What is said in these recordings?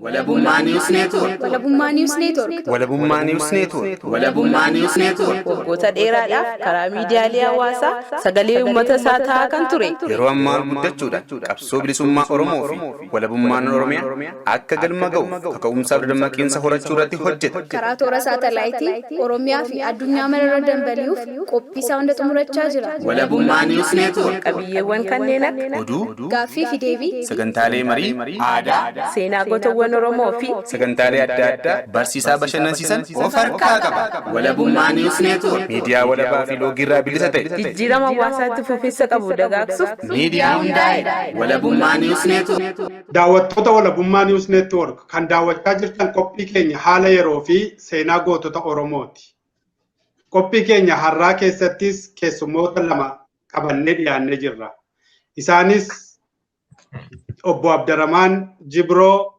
Walabummaa News Network. Walabummaa News Network. Walabummaa News Network. Walabummaa News Network. Waggoota dheeraadhaaf karaa miidiyaalee hawaasaa sagalee uummata isaa ta'aa kan ture. Yeroo ammaa guddachuudhaan qabsoo bilisummaa Oromoo fi walabummaan Oromiyaa akka galma ga'u kaka'umsaaf dammaqinsa horachuu irratti hojjeta. Karaa toora saatalaayitii Oromiyaa fi addunyaa mararra dambali'uuf qophii isaa hunda xumurachaa jira. Walabummaa News Network. Qabiyyeewwan kanneen akka oduu, gaaffii fi deebii, sagantaalee marii, aadaa, seenaa gootawwan Oromoo fi sagantaalee adda addaa barsiisaa bashannansiisan of harkaa qaba. Walabummaa News Network. Miidiyaa walabaa fi loogirraa bilisa ta'e. jijjiirama hawaasaatti fufiinsa qabu dagaagsuuf Miidiyaa hundaa'e. Walabummaa News Network. Daawwattoota Walabummaa News Network kan daawwachaa jirtan qophii keenya haala yeroo fi seenaa gootota Oromooti. Qophii keenya har'aa keessattis keessummoota lama qabannee dhiyaannee jirra. Isaanis Obbo Abdaramaan Jibiroo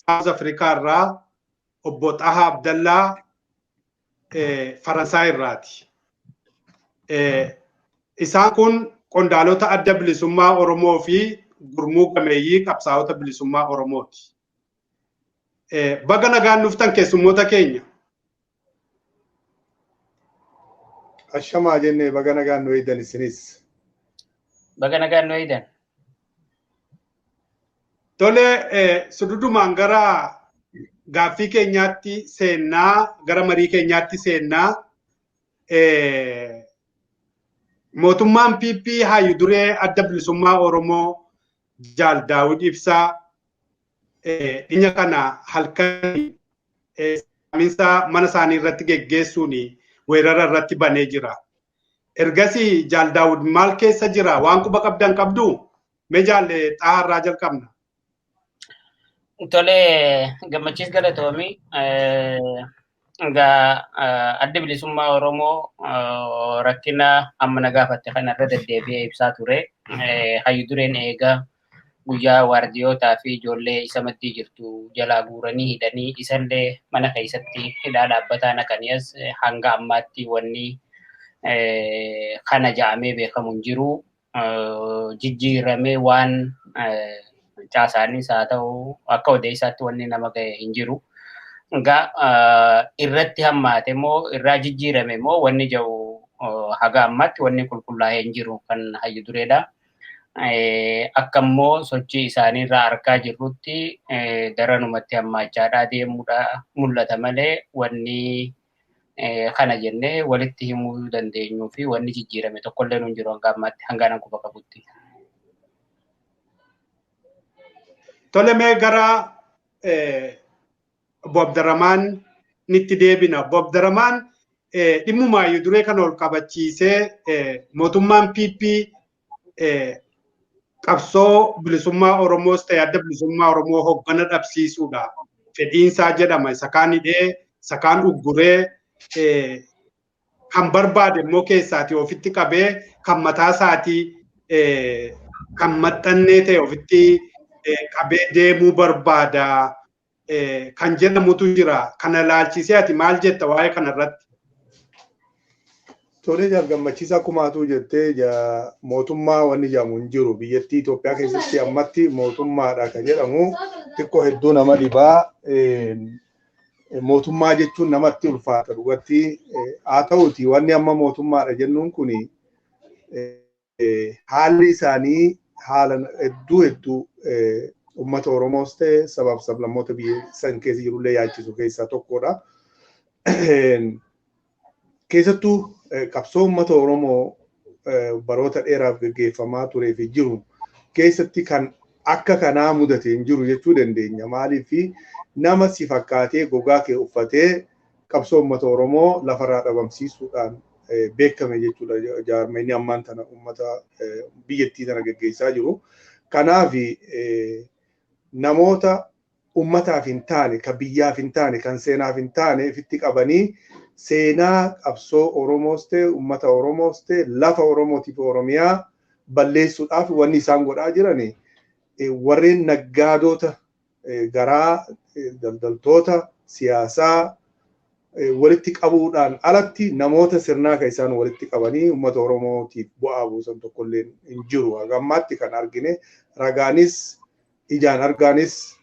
South Africa irraa, Obbo Xahaa Abdallaa Faransaay irraati. Isaan kun qondaalota adda bilisummaa Oromoo fi gurmuu gameeyyii qabsaa'ota bilisummaa Oromooti. Baga nagaan dhuftan keessummoota keenya. Ashamaa jennee baga nagaan nu eedan isinis. Baga nagaan nu eedan. Tole sududumaan gara gaaffii keenyaatti seennaa, gara marii keenyaatti seennaa. Mootummaan PP Hayyuu Duree adda bilisummaa Oromoo Jaal Daawud Ibsaa dhinya kana halkan saaminsa mana isaanii irratti geggeessuun weerara irratti banee jira. Ergasii Jaal Daawud maal keessa jira? Waan quba qabdan qabdu? Mee Jaal Xahaa irraa jalqabna. Tole gammachiis galatoomii adda bilisummaa Oromoo rakkina amma na gaafatte kanarra deddeebi'ee ibsaa ture. Hayyuu Dureen eegaa guyyaa waardiyootaa fi ijoollee isa maddii jirtu jalaa guuranii hidhanii isallee mana keessatti hidhaa dhaabbataa naqaniis hanga ammaatti wanni kana ja'amee beekamu hin jiru. Jijjiiramee waan caasaanis haa ta'u akka odeessaatti wanni nama ga'e hin jiru. Irratti hammaate moo irraa jijjiirame moo wanni jiru haga ammaatti wanni qulqullaa'ee hin jiru kan Hayyuu Dureedha. Akka immoo sochii isaanii irraa argaa jirrutti daranumatti hammaachaadhaa deemuudha mul'ata malee wanni kana jennee walitti himuu dandeenyuu fi wanni jijjiirame tokkollee hin jiru hanga ammaatti hanga nan quba qabutti. Tole mee gara Obbo Abdaramaan nitti deebina. Obbo Abdaramaan dhimmuma Hayyuu Duree kan ol qabachiisee mootummaan PP qabsoo bilisummaa Oromoos ta'e adda bilisummaa Oromoo hoggana dhabsiisuudha. Fedhiinsaa jedhama. Isa kaan hidhee, isa kaan ugguree kan barbaade immoo keessaati ofitti qabee kan mataa isaatii kan maxxannee ta'e ofitti qabee deemuu barbaada. Kan jedhamutu jira. Kana ilaalchisee ati maal jetta waa'ee kanarratti? Tole gammachiisa akkumaatu jettee mootummaa wanni jedhamu hin jiru. Biyyattii Itoophiyaa keessatti ammatti mootummaadha kan jedhamu xiqqoo hedduu nama dhibaa. Mootummaa jechuun namatti ulfaata dhugatti. Haa ta'uti wanni amma mootummaadha jennuun kun haalli isaanii haala hedduu ummata Oromoos ta'e sabab sablammoota biyya san keessa jirullee yaachisu keessaa tokkodha. Keessattuu qabsoo ummata Oromoo baroota dheeraaf gaggeeffamaa turee fi jiru keessatti kan akka kanaa mudate hin jiru jechuu dandeenya. Maaliif nama si fakkaatee gogaa kee uffatee qabsoo ummata Oromoo lafarraa dhabamsiisuudhaan beekame jechuudha. Jaarmeenii ammaan tana ummata biyyattii tana gaggeessaa jiru. Kanaaf namoota ummataaf hin taane, kan biyyaaf hin taane, kan seenaaf hin taane ofitti qabanii seenaa qabsoo Oromoos ta'e, ummata Oromoos ta'e, lafa Oromootiif Oromiyaa balleessuudhaaf wanni isaan godhaa jiran warreen naggaadota garaa daldaltoota siyaasaa walitti qabuudhaan alatti namoota sirnaa kan isaan walitti qabanii ummata Oromootiif bu'aa buusan tokkollee hin jiru. Haga ammaatti kan argine ragaanis ijaan argaanis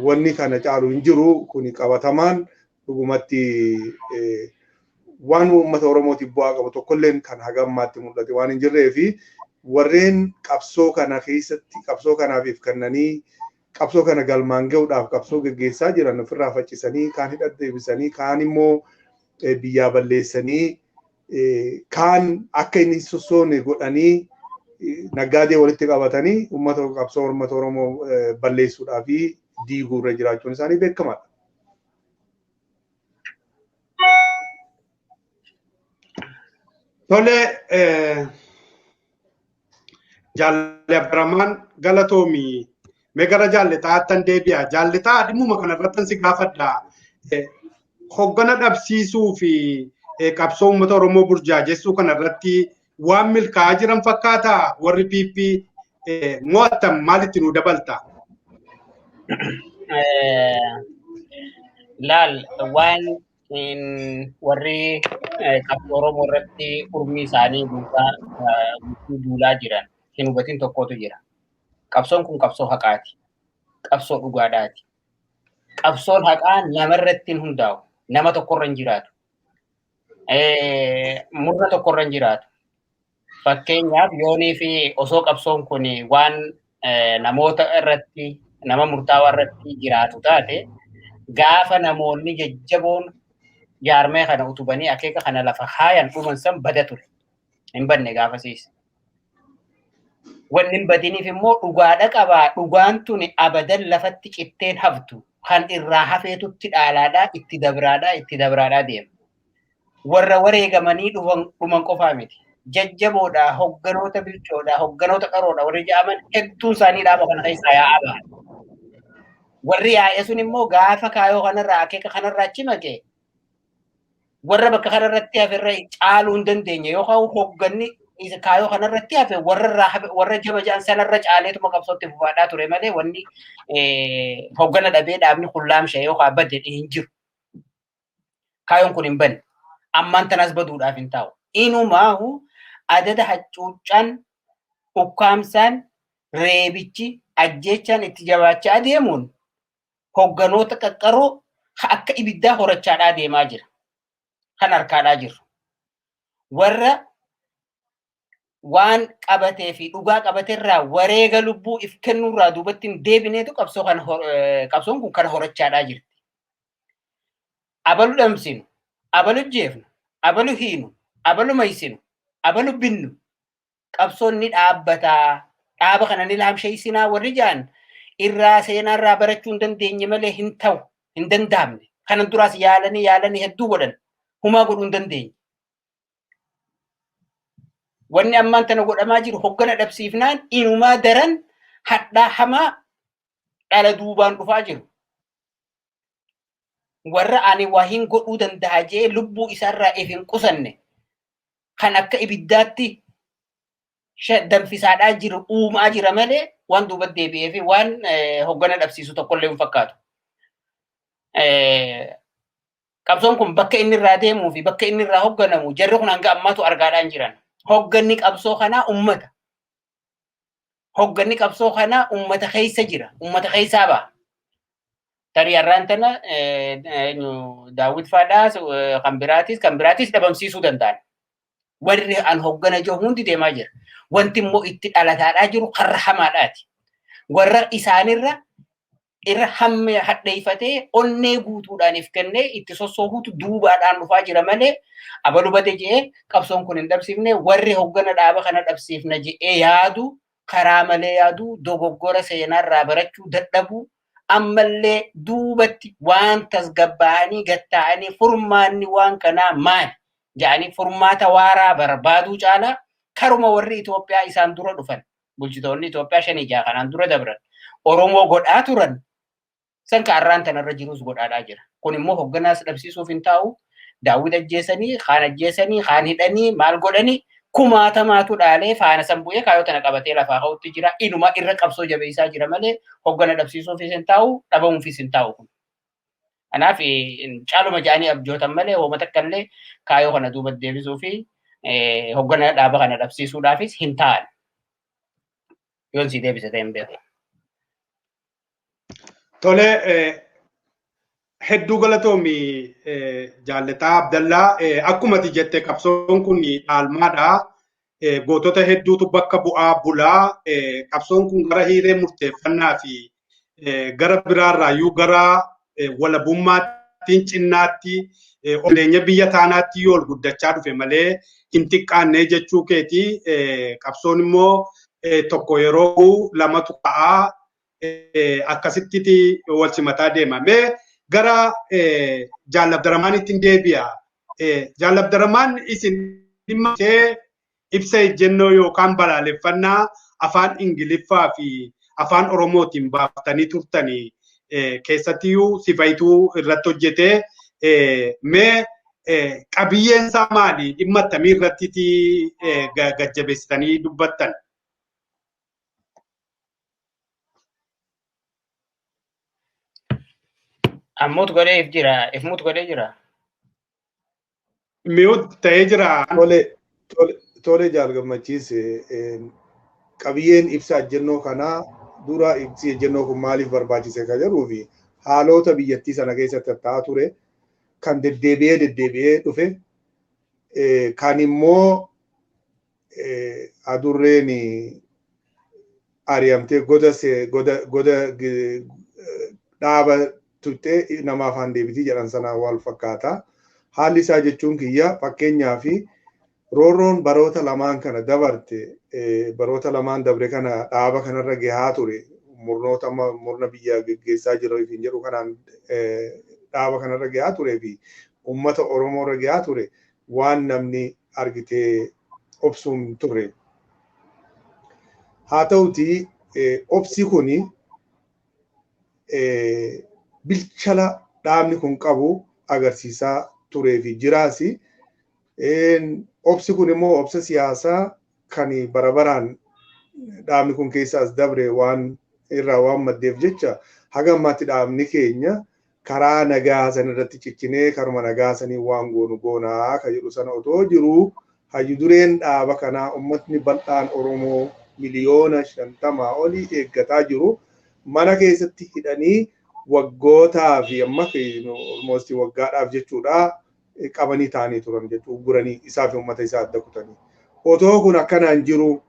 wanni kana caalu hin jiru kuni qabatamaan dhugumatti waan uummata Oromootiif bu'aa qabu tokkolleen kan hagammaatti mul'ate waan hin jirree fi warreen qabsoo kana keessatti qabsoo kanaaf kannanii qabsoo kana galmaan ga'uudhaaf qabsoo gaggeessaa jiran ofirraa faccisanii kaan hidhat deebisanii kaan immoo biyyaa balleessanii kaan akka inni sossoone godhanii naggaadee walitti qabatanii uummata qabsoo uummata Oromoo balleessuudhaa fi diiguu irra jiraachuun isaanii beekamaadha. Tole Jaalli Abdaramaan galatoomii mee gara jaallataattan deebi'a. Jaallataa dhimmuma kanarratti si gaafadha. Hoggana dhabsiisuu fi qabsoo uummata Oromoo burjaajessuu kanarratti waan milkaa'aa jiran fakkaata warri PP mo'attan maalitti nu dabalta? Laal waan warri qabsoo Oromoo irratti urmii isaanii duulaa jiran hin hubatin tokkotu jira. Qabsoon kun qabsoo haqaati. Qabsoo dhugaadhaati. Qabsoon haqaa namarratti hin hundaa'u. Nama tokkorra hin jiraatu. Murna tokkorra hin jiraatu. Fakkeenyaaf yoonii fi osoo qabsoon kun waan namoota irratti nama murtaawaa irratti jiraatu taate gaafa namoonni jajjaboon jaarmee kana utubanii akeeka kana lafa haayan dhuman san bada ture. Hin badne gaafasiis. Wanni hin badiniif immoo dhugaadha qabaa. Dhugaan tuni abadan lafatti citteen haftu kan irraa hafeetutti dhaalaadhaa itti dabraadhaa deema. Warra wareegamanii dhuman qofaa miti. Jajjaboodhaa, hogganoota bilchoodhaa, hogganoota qaroodhaa warri jedhaman hedduun isaanii dhaaba kana keessaa yaa'aa bahan. Warri yaa'e sun immoo gaafa kaayoo kanarraa akeeka kanarraa achi maqee warra bakka kanarratti hafe caaluu hin dandeenye yookaan hogganni kaayoo kanarratti hafe warra jaba ja'an sanarra caaleetuma qabsootti fufaadhaa ture malee wanni hoggana dhabee dhaabni qullaamsha yookaan badde hin jiru. Kaayoon kun hin banne. Ammaan tanas baduudhaaf hin taa'u. Inumaahu adada hacuuccaan ukkaamsaan reebichi ajjechaan itti jabaachaa adeemuun hogganoota qaqqaroo akka ibiddaa horachaadhaa deemaa jira. Kan harkaadhaa jiru. Warra waan qabatee fi dhugaa qabateerraa wareega lubbuu if kennuurraa duubatti hin deebineetu qabsoon kun kana horachaadhaa jirti. Abalu dhamsinu, abalu jeefnu, abalu hiinu, abalu maysinu, abalu binnu qabsoon ni dhaabbataa. Dhaaba kana ni laamsheessinaa warri jaan irraa seenaarraa barachuu hin dandeenye malee hin ta'u, hin danda'amne. Kanan duraas yaalanii hedduu godhan humaa godhuu hin dandeenye. Wanni ammaan tana godhamaa jiru hoggana dhabsiifnaan inumaa daran hadhaa hamaa dhala duubaan dhufaa jiru. Warra ani waa hin godhuu danda'a jee lubbuu isaarraa if hin qusanne kan akka ibiddaatti danfisaadhaa jiru uumaa jira malee waan duuba deebi'ee fi waan hoggana dhabsiisu tokkollee hin fakkaatu. Qabsoon kun bakka inni irraa deemuu fi bakka inni irraa hogganamu jarri kun hanga ammaatu argaadhaan jiran. Hogganni qabsoo kanaa ummata. Hogganni qabsoo kanaa ummata keessa jira. Ummata keessaa ba'a. Tarii har'aan tana daawwit faadhaas kan biraatis dhabamsiisuu danda'an. Warri an hoggana jiru hundi deemaa jira. Wanti immoo itti dhalataadhaa jiru karra hamaadhaati. Warra isaanirra irra hamme hadheeffatee onnee guutuudhaan if kennee itti sossoobuutu duubaadhaan dhufaa jira malee abalu bade jedhee qabsoon kun hin dhabsiifne warri hoggana dhaaba kana dhabsiifna jedhee yaadu karaa malee yaadu dogoggora seenaarraa barachuu dadhabuu ammallee duubatti waan tasgabbaa'anii gatta'anii furmaanni waan kanaa maali jedhanii furmaata waaraa barbaaduu caalaa karuma warri Itoophiyaa isaan dura dhufan bulchitoonni Itoophiyaa 5-6 kanaan dura dabran Oromoo godhaa turan san ka har'aan tanarra jirus godhaadhaa jira. Kun immoo hogganaas dhabsiisuuf hin taa'u daawwit ajjeesanii kaan hidhanii maal godhanii kumaatamaatu dhaalee faana san bu'ee kaayoo tana qabatee lafaa ka'utti jira. Inuma irra qabsoo jabeessaa jira malee hoggana dhabsiisuufis hin taa'u dhabamuufis hin taa'u kun. Kanaaf caaluma ja'anii abjootan malee hoomata akkallee kaayoo kana duuba deebisuu fi hoggana dhaaba kana dhabsiisuudhaafis hin taa'an. Yoon si deebise ta'e hin beeku. Tole hedduu galatoomi Xahaa Abdallaa akkuma ati jette qabsoon kun dhaalmaadha. Gootota hedduutu bakka bu'aa bulaa. Qabsoon kun gara hiiree murteeffannaa fi gara biraarraayyuu gara walabummaattiin cinnaatti odeenya biyya taanaatti yoo ol guddachaa dhufe malee hin xiqqaannee jechuu keeti. Qabsoon immoo tokko yeroo lamatu ka'aa akkasitti wal simataa deema. Gara Xahaa Abdallamaanitti deebi'a. Xahaa Abdallamaan isin dhimma ibsa ejjennoo yookaan balaaleffannaa afaan Ingiliffaa fi afaan Oromootiin baaftanii turtanii keessattiyyuu sifayituu irratti hojjetee qabiyyeen isaa maali? Dhimma akkamii irratti gajjabeessitanii dubbattan? Ammuut godhee ifmuut godhee jira. Mi'uut ta'ee jira. Tole jaalgammachiise qabiyyeen ibsa ejjennoo kanaa dura ibsi ejjennoo kun maaliif barbaachise kan jedhuu fi haalota biyyattii sana keessatti ta'aa ture kan deddeebi'ee dhufe kan immoo adurreen ari'amtee goda dhaaba tuttee nama afaan deebitii jedhan sana wal fakkaata. Haalli isaa jechuun kiyya fakkeenyaa fi roorroon baroota lamaan kana dabarte baroota lamaan dabre kana dhaaba kanarra gahaa ture murna biyya geggeessaa jiru hin jedhu kanaan dhaaba kanarra gahaa turee fi uummata Oromoorra gahaa ture waan namni argitee obsuun ture. Haa ta'uti obsi kuni bilchala dhaabni kun qabu agarsiisaa turee fi jiraasi. Obsi kun immoo obsa siyaasaa kan barabaraan dhaabni kun keessaas dabre waan irraa waan maddeef jecha haga ammaatti dhaabni keenya karaa nagaa san irratti ciccinee karuma nagaa sanii waan goonu goonaa kan jedhu sana otoo jiru hayyu dureen dhaaba kanaa uummatni bal'aan Oromoo miliyoona 50 olii eeggataa jiru mana keessatti hidhanii waggootaa fi amma almost waggaadhaaf jechuudha. Qabanii taanii turan jechuun guranii isaa fi uummata isaa adda kutanii. Otoo kun akkanaan jiru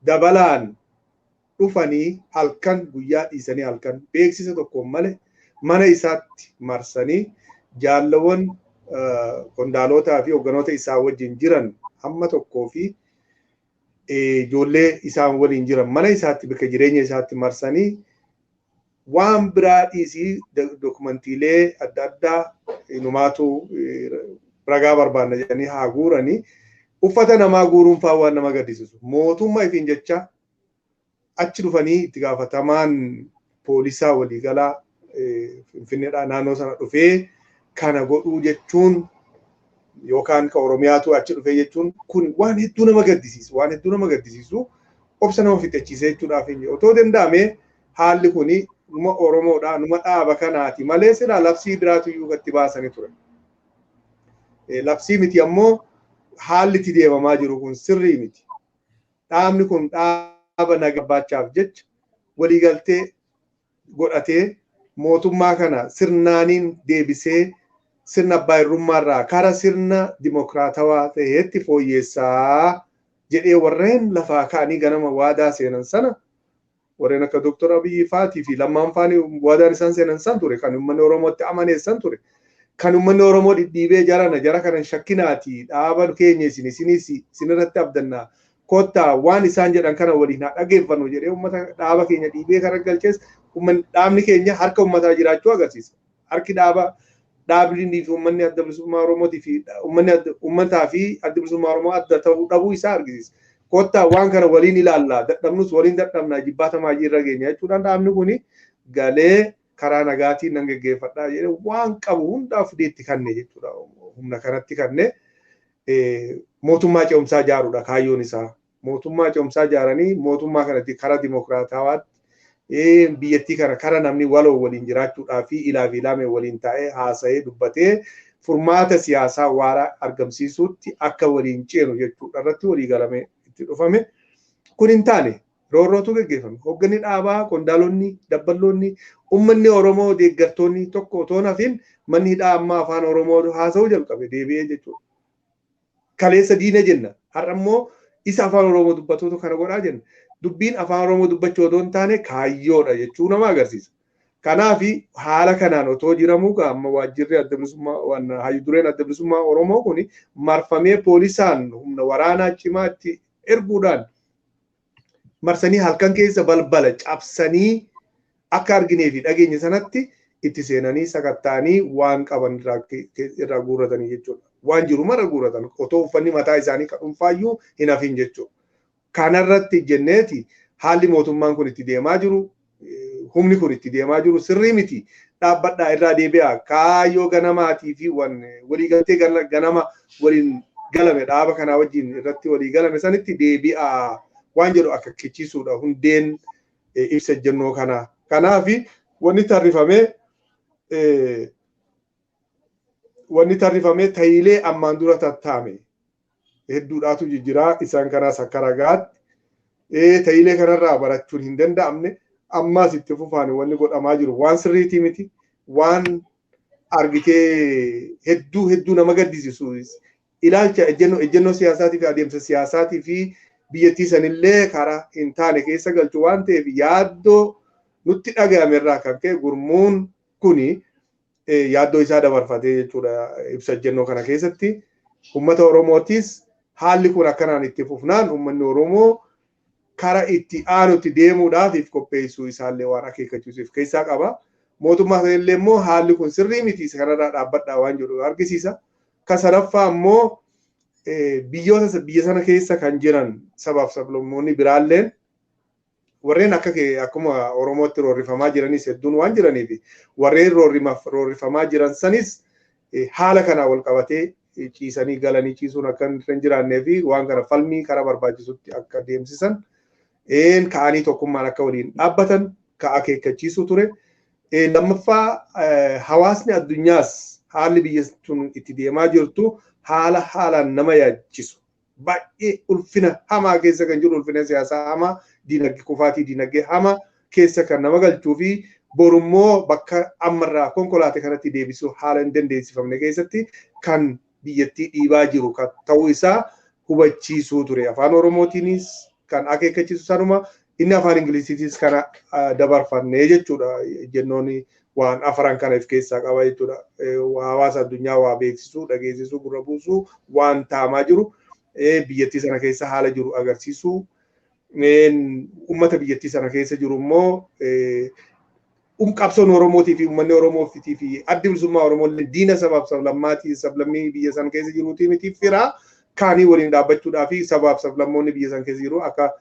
dabalaan dhufanii halkan guyyaa dhiisanii halkan beeksisa tokkoon malee mana isaatti marsanii jaallawwan qondaalotaa fi hogganoota isaa wajjin jiran hamma tokkoo fi ijoollee isaan waliin jiran mana isaatti bakka jireenya isaatti marsanii waan biraa dhiisii dokumantiilee adda addaa numaatu ragaa barbaanna jedhanii haa guuranii uffata namaa guuruun faa waan nama gaddisiisu mootummaa ifiin jecha achi dhufanii itti gaafatamaan poolisaa waliigalaa Finfinneedhaa naannoo sana dhufee kana godhuu jechuun yookaan ka Oromiyaatu achi dhufee jechuun kun waan hedduu nama gaddisiisu obsa nama fixachiisee jechuudhaaf otoo danda'amee haalli kuni numa Oromoodhaa numa dhaaba kanaati malee sila labsii biraatu iyyuu itti baasanii ture. Labsii miti ammoo haalli itti deemamaa jiru kun sirrii miti. Dhaabni kun dhaaba nagabaachaaf jecha waliigaltee godhatee mootummaa kana sirnaaniin deebisee sirna abbaa irrummaarraa kara sirna dimokiraatawaa ta'eetti fooyyeessaa jedhee warreen lafaa ka'anii ganama waadaa seenan sana warreen akka Dr. Abiyyi Faatii fi Lammaan Faanii waadaan isaan seenan san ture kan uummanni Oromootti amaneessan ture kan uummanni Oromoo dhidhiibee jara kanan shakkinaati dhaaba keenya isinirratti abdannaa kottaa waan isaan jedhan kana waliin haa dhageeffannu jedhee uummata dhaaba keenya dhiibee kana galchees dhaabni keenya harka uummataa jiraachuu agarsiisa. Harki dhaabni fi uummanni adda bilisummaa Oromootii fi uummataa fi adda bilisummaa Oromoo adda ta'uu dhabuu isaa argisiisa. Kottaa waan kana waliin ilaallaa dadhabnus waliin dadhabnaa jibbaata maajii irra geenya jechuudhaan dhaabni kuni galee karaa nagaatiin nan geggeeffadhaa jedhee waan qabu hundaaf deetti kanne jechuudha. Humna kanatti kanne mootummaa ce'umsaa ijaaruudha kaayyoon isaa. Mootummaa ce'umsaa ijaaranii mootummaa kanatti karaa dimokiraatawaatti biyyattii kana kara namni waloo waliin jiraachuudhaa fi ilaame waliin taa'ee haasa'ee dubbatee furmaata siyaasaa waaraa argamsiisuutti akka waliin ceenu jechuudha irratti walii galame itti dhufame. Kun hin taane roorrootu gaggeeffame. Hoogganni dhaabaa, qondaalonni, dabballoonni, uummanni Oromoo deeggartoonni tokko otoo nafin manni hidhaa amma afaan Oromoo haasa'uu jalqabe deebi'ee jechuudha. Kaleessa diina jenna. Har'a immoo isa afaan Oromoo dubbatuutu kana godhaa jenna. Dubbiin afaan Oromoo dubbachuu otoo hin taane kaayyoodha jechuu nama agarsiisa. Kanaafi haala kanaan otoo jiramuu amma waajjirri adda bilisummaa hayyu dureen adda bilisummaa Oromoo kun marfamee poolisaan humna waraanaa cimaa itti erguudhaan marsanii halkan keessa balbala cabsanii akka arginee fi dhageenye sanatti itti seenanii sakattaanii waan qaban irraa guurratanii jechuudha. Waan jiru mara guurratan otoo uffanni mataa isaanii dhuunfaayyuu hin hafin jechuudha. Kanarratti jenneeti haalli mootummaan kun itti deemaa jiru, humni kun itti deemaa jiru sirrii miti. Dhaabbadhaa irraa deebi'aa kaayyoo ganamaatii fi waliigaltee ganama waliin galame dhaaba kanaa wajjin irratti walii galame sanitti deebi'aa waan jedhu akka kichisuudha hundeen ibsa jennoo kana. Kanaafi wanni tarrifamee tayilee ammaan dura tattaame hedduudhaatu jijjiraa isaan kanaas akka ragaatti tayilee kanarraa barachuun hin danda'amne ammaas itti fufaan wanni godhamaa jiru waan sirriitii miti waan argitee hedduu nama gaddisiisu ilaalcha ejjennoo siyaasaatii fi adeemsa siyaasaatii fi biyyattii sanillee karaa hin taane keessa galchu waan ta'eef yaaddoo nutti dhaga'ame irraa kan ka'e gurmuun kuni yaaddoo isaa dabarfatee jechuudha ibsa ejjennoo kana keessatti uummata Oromootis haalli kun akkanaan itti fufnaan uummanni Oromoo karaa itti aanutti deemuudhaaf qopheessuu isaallee waan akeekkachiisuuf keessaa qaba. Mootummaa sanillee immoo haalli kun sirrii miti kanarraa dhaabbadhaa waan jedhu argisiisa. Ka sadaffaa immoo biyya sana keessa kan jiran sabaaf sablammoonni biraalleen warreen akkuma Oromootti roorrifamaa jiranis hedduun waan jiraniif warreen roorrifamaa jiran sanis haala kanaa wal qabatee ciisanii galanii ciisuun akka hin jiraannee fi waan kana falmii karaa barbaachisutti akka deemsisan ka'anii tokkummaan akka waliin dhaabbatan ka akeekkachiisu ture. Lammaffaa hawaasni addunyaas haalli biyya sun itti deemaa jirtu haalaan nama yaachisu. Baay'ee ulfina hamaa keessa kan jiru ulfina siyaasaa hamaa diinagdee kufaatii diinagdee hamaa keessa kan nama galchuu fi borummoo bakka ammarraa konkolaate kanatti deebisuu haala hin dandeessifamne keessatti kan biyyattii dhiibaa jiru ta'uu isaa hubachiisuu ture. Afaan Oromootiinis kan akeekkachiisu sanuma inni afaan Ingiliziitiis kana dabarfannee jechuudha. Jennoonni waan afaran kana of keessaa qaba jechuudha. Hawaasa addunyaa waa beeksisuu, dhageessisuu, gurra buusuu waan taamaa jiru. Biyyattii sana keessa haala jiru agarsiisuu. Uummata biyyattii sana keessa jiru immoo qabsoon Oromootii fi uummanni Oromootii fi addi bilisummaa Oromoolee diina sabaaf sablammii biyya sana keessa jiruutii miti firaa kaanii waliin dhaabbachuudhaa fi sabaaf sablammoonni biyya sana keessa jiru akka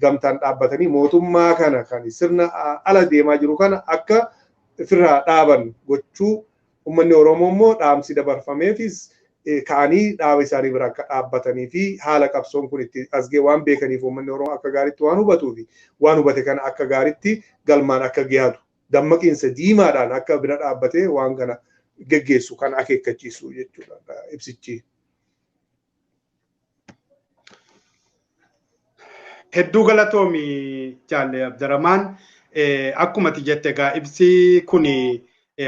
gamtaan dhaabbatanii mootummaa kana kan sirna ala deemaa jiru kana akka firaa dhaaban gochuu uummanni Oromoo immoo dhaamsi dabarfameefis kaanii dhaaba isaanii bira akka dhaabbatanii fi haala qabsoon kun itti asgee waan beekaniif uummanni Oromoo akka gaariitti waan hubatuu fi waan hubate kana akka gaariitti galmaan akka gahatu dammaqiinsa diimaadhaan akka bira dhaabbatee waan kana geggeessu kan akeekkachiisu jechuudha ibsichi. Hedduu galatoomi Jaalle Abdaramaan akkuma jette egaa ibsi kuni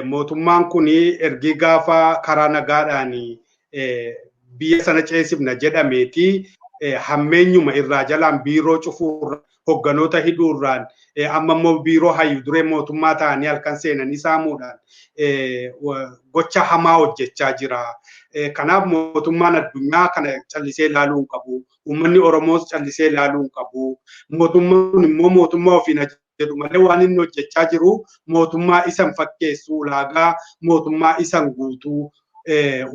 mootummaan kuni ergi gaafa karaa nagaadhaan biyya sana ceesifna jedhameeti hammeenyuma irraa jalaan biiroo cufuurra hogganoota hidhuurraan amma immoo biiroo hayyu duree mootummaa ta'anii halkan seenanii saamuudhaan gocha hamaa hojjechaa jira. Kanaaf mootummaan addunyaa kana callisee ilaaluu hin qabu. Uummanni Oromoos callisee ilaaluu hin qabu. Mootummaan kun immoo mootummaa ofiin jedhu malee waan inni hojjechaa jiru mootummaa isan fakkeessu ulaagaa mootummaa isan guutuu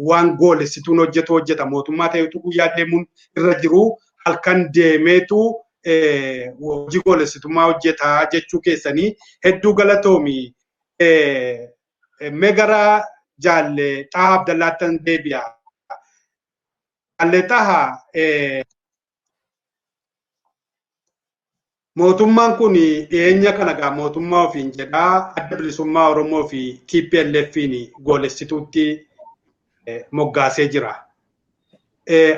waan goolessituun hojjeta mootummaa ta'etu guyyaa deemuun irra jiru halkan deemeetu hojii goolessitummaa hojjetaa jechuu keessanii hedduu galatoomi. Megara Jaalle Xahaa Abdallaattan deebi'a. Jaalle Xahaa mootummaan kun dhiyeenya kana gaa mootummaa ofiin jedhaa adda bilisummaa Oromoo fi TPLF'n goolessituutti moggaasee jira.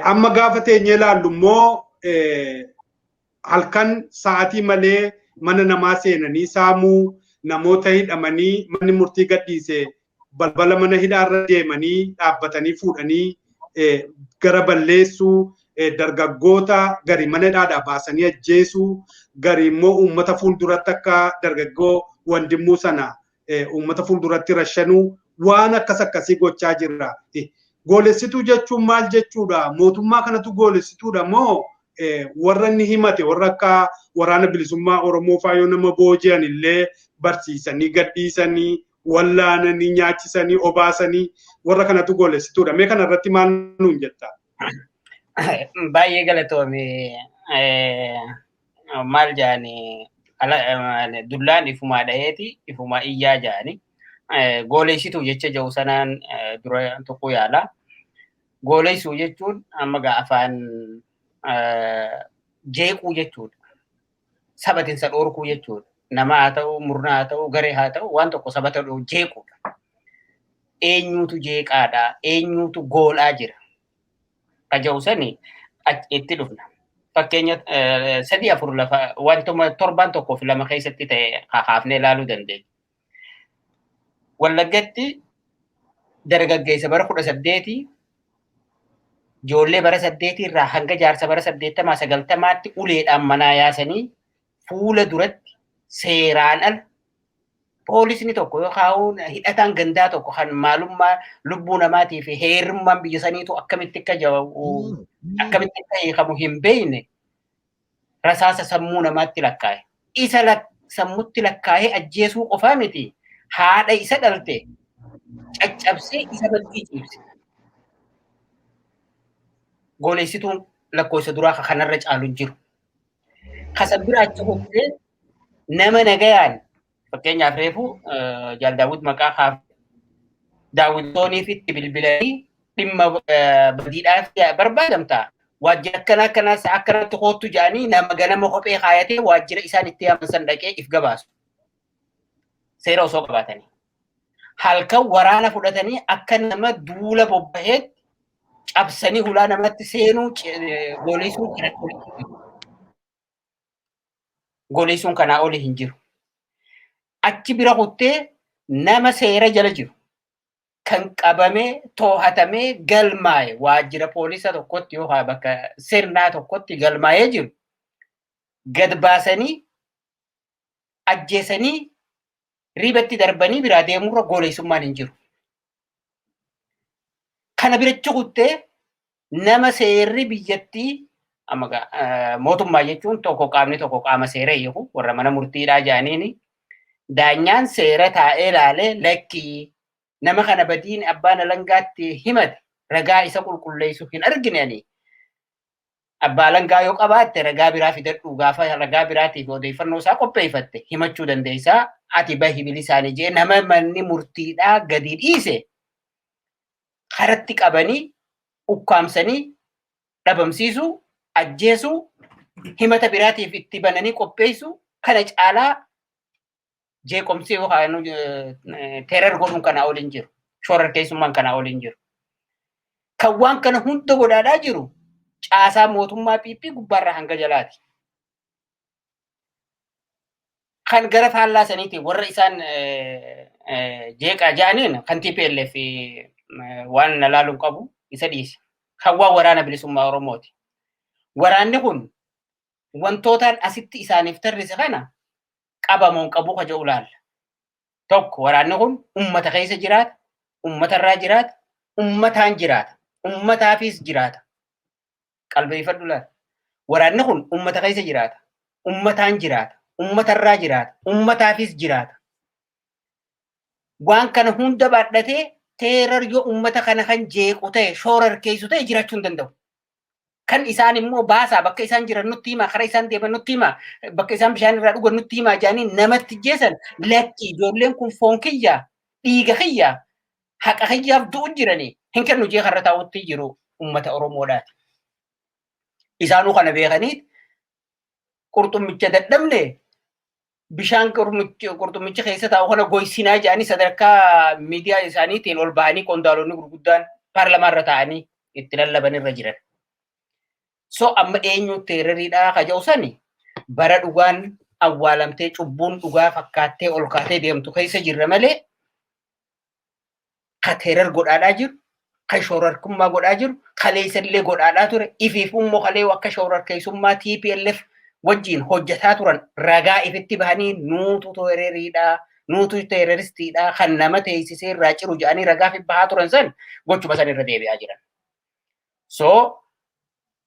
Amma gaafa teenyee ilaallu immoo halkan sa'aatii malee mana namaa seenanii saamuu, namoota hidhamanii manni murtii gadhiise balbala mana hidhaarra deemanii dhaabbatanii fuudhanii gara balleessuu, dargaggoota gari mana hidhaadhaa baasanii ajjeesuu, gari immoo uummata fuulduratti akka dargaggoo Wandimmuu sana uummata fuulduratti rashanuu waan akkasii gochaa jirra. Goolessituu jechuun maal jechuudha? Mootummaa kanatu goolessituudha moo warra inni himate warra akka waraana bilisummaa Oromoo faa yoo nama booji'an illee barsiisanii gadhiisanii wallaananii nyaachisanii obaasanii warra kanatu goolessituudha. Mee kana irratti maal nuun jetta? Baay'ee galatoome maal jaani dullaan ifumaa dhaheeti ifumaa iyyaa jaani goolessituu jecha jiru sanaan dura tokko yaala. Goolessuu jechuun amma afaan jeequu jechuudha. Sabatinsa dhoorkuu jechuudha. Nama haa ta'u, murnaa haa ta'u, garee haa ta'u, waan tokko sabata jeequudha. Eenyuutu jeeqaadha? Eenyuutu goolaa jira? Kaja'u sani itti dhufna. Fakkeenya 3-4 lafa wantuma 7-1 keessatti ta'e haafnee ilaaluu dandeenya. Wallaggatti dargaggeessa bara 18 ijoollee bara 8 irraa hanga jaarsa bara 80-90tti uleedhaan manaa yaasanii fuula duratti seeraan ala poolisni tokko yookaan hidhataan gandaa tokko kan maalummaa lubbuu namaatii fi heerummaan biyya saniitu akkamitti akka jawabu akkamitti akka hiikamu hin beekne rasaasa sammuu namaatti lakkaa'e. Isa sammuutti lakkaa'ee ajjeesuu qofaa miti haadha isa dhalte caccabsee isa bakkii ciibse. Goolessituun lakkoofsa duraa kanarra caalu jiru. Kasan biraa achi hoggee nama nagayaan fakkeenyaaf reefu jaal Daawud maqaa kaaf daawwitooniif itti bilbilanii dhimma badiidhaaf barbaadamta. Waajjira akkanaas akkanatti hoottu jedhanii nama ganama kophee kaayatee waajjira isaan itti yaaman dhaqee if gabaasu. Seera osoo qabaatanii. Halkan waraana fudhatanii akka nama duula bobbaheetti cabsanii hulaa namatti seenuu goolessuun goolessuun kanaa oli hin jiru. Achi bira kuttee nama seera jala jiru kan qabamee too'atamee galmaa'e waajjira poolisa tokkotti yookaan bakka sirnaa tokkotti galmaa'ee jiru gad baasanii ajjeesanii ribatti darbanii biraa deemurra goolessummaan hin jiru. Kana birachi kuttee nama seerri biyyattii mootummaa jechuun tokko qaamni tokko qaama seera eegu warra mana murtiidhaa jedhaniini daanyaan seera taa'ee ilaalee lakkii nama kana badiin abbaan alangaatti himate ragaa isa qulqulleessu hin arginani. Abbaa alangaa yoo qabaatte ragaa biraa fidadhu gaafa ragaa biraatiif odeeffannoo isaa qopheeffatte himachuu dandeessaa ati bahi bilisaanii jee nama manni murtiidhaa gadi dhiise. Karatti qabanii ukkaamsanii dhabamsiisuu ajjeesuu himata biraatiif itti bananii qopheessuu kana caalaa jeeqomsii yookaan teerar godhuun kanaa oliin jiru. Shoror keessummaan kanaa oliin jiru. Kan waan kana hunda godhaadhaa jiru caasaa mootummaa piippii gubbaarraa hanga jalaati. Kan gara faallaa saniitiin warra isaan jeeqaa jedhaniin kan TPLF waan nalaaluun qabu isa dhiise. Kan waan waraana bilisummaa Oromooti. Waraanni kun wantootaan asitti isaaniif tarrise kana qabamuun qabu ka jedhu laalla. Tokko waraanni kun uummata keessa jiraata, uummatarraa jiraata, uummataan jiraata, uummataafis jiraata. Qalbeeffadhu laalla. Waraanni kun uummata keessa jiraata, uummataan jiraata, uummatarraa jiraata, uummataafis jiraata. Waan kana hunda baadhatee teerar yoo uummata kana kan jeequ ta'e shoorar keessu ta'e jiraachuu hin danda'u. Kan isaan immoo baasaa bakka isaan jiran nutti himaa karaa isaan deeman nutti himaa bakka isaan bishaan irraa dhugan nutti himaa jedhanii namatti jeesan lakki ijoolleen kun foon kiyyaa dhiiga kiyyaa haqa kiyyaaf du'u jiranii hin kennu jee karra taa'utti jiru uummata Oromoodhaati. Isaanuu kana beekanii qurxummicha dadhabne bishaan qurxummicha keessa taa'u kana goysinaa jedhanii sadarkaa miidiyaa isaaniitiin ol bahanii qondaalonni gurguddaan paarlamaarra taa'anii itti lallaban irra jiran. So amma eenyu teerariidhaa ka jedhu sani bara dhugaan awwaalamtee cubbuun dhugaa fakkaattee ol kaatee deemtu keessa jirra malee ka teerar godhaadhaa jiru ka shoorarkummaa godhaa jiru kaleessallee godhaadhaa ture ifiifummoo kalee akka shoorarkeessummaa TPLF wajjin hojjetaa turan ragaa ifitti bahanii nuutu teerariidhaa nuutu teeraristiidhaa kan nama teessisee irraa ciru jedhanii ragaa fi bahaa turan san gochuma san irra deebi'aa jiran. So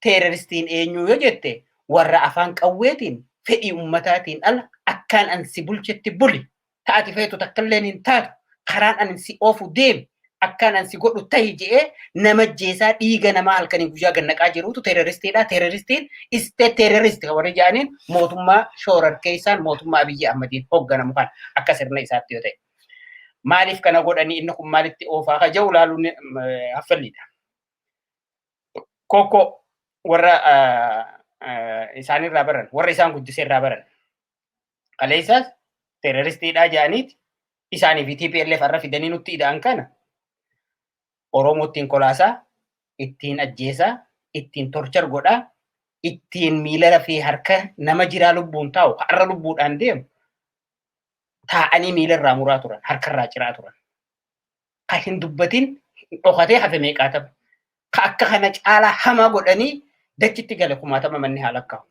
teeraristiin eenyu yoo jette warra afaan qawweetiin fedhii ummataatiin ala akkaan ansi bulchetti buli taati feetu takkalleen hin taatu karaan ansi oofu deemi akkaan ansi godhu tahi je'ee nama jeesaa dhiiga namaa halkanii guyyaa gannaqaa jirutu teeraristiidha. Teeraristiin isteet teeraristi kan warri jedhaniin mootummaa shoorarkeessaan mootummaa Abiyyi Ahmadiin hoogganamu kan akka sirna isaatti yoo ta'e. Maaliif kana godhanii inni kun maalitti oofaa ka jiru ilaaluun haffalliidha. Kokko warra isaan irraa baran warra isaan guddisee irraa baran kaleessaas teeraristiidhaa jedhaniiti isaanii fi TPLF irra fidanii nutti ida'an kana Oromoo ittiin kolaasaa, ittiin ajjeesaa, ittiin torchar godhaa, ittiin miila fi harka nama jiraa lubbuun taa'u har'a lubbuudhaan deemu taa'anii miila irraa muraa turan harka irraa ciraa turan. Ka hin dubbatin dhokatee hafe meeqaa ta'u. Ka akka kana caalaa hamaa godhanii dachitti gala kumaatama manni haala kaa'u.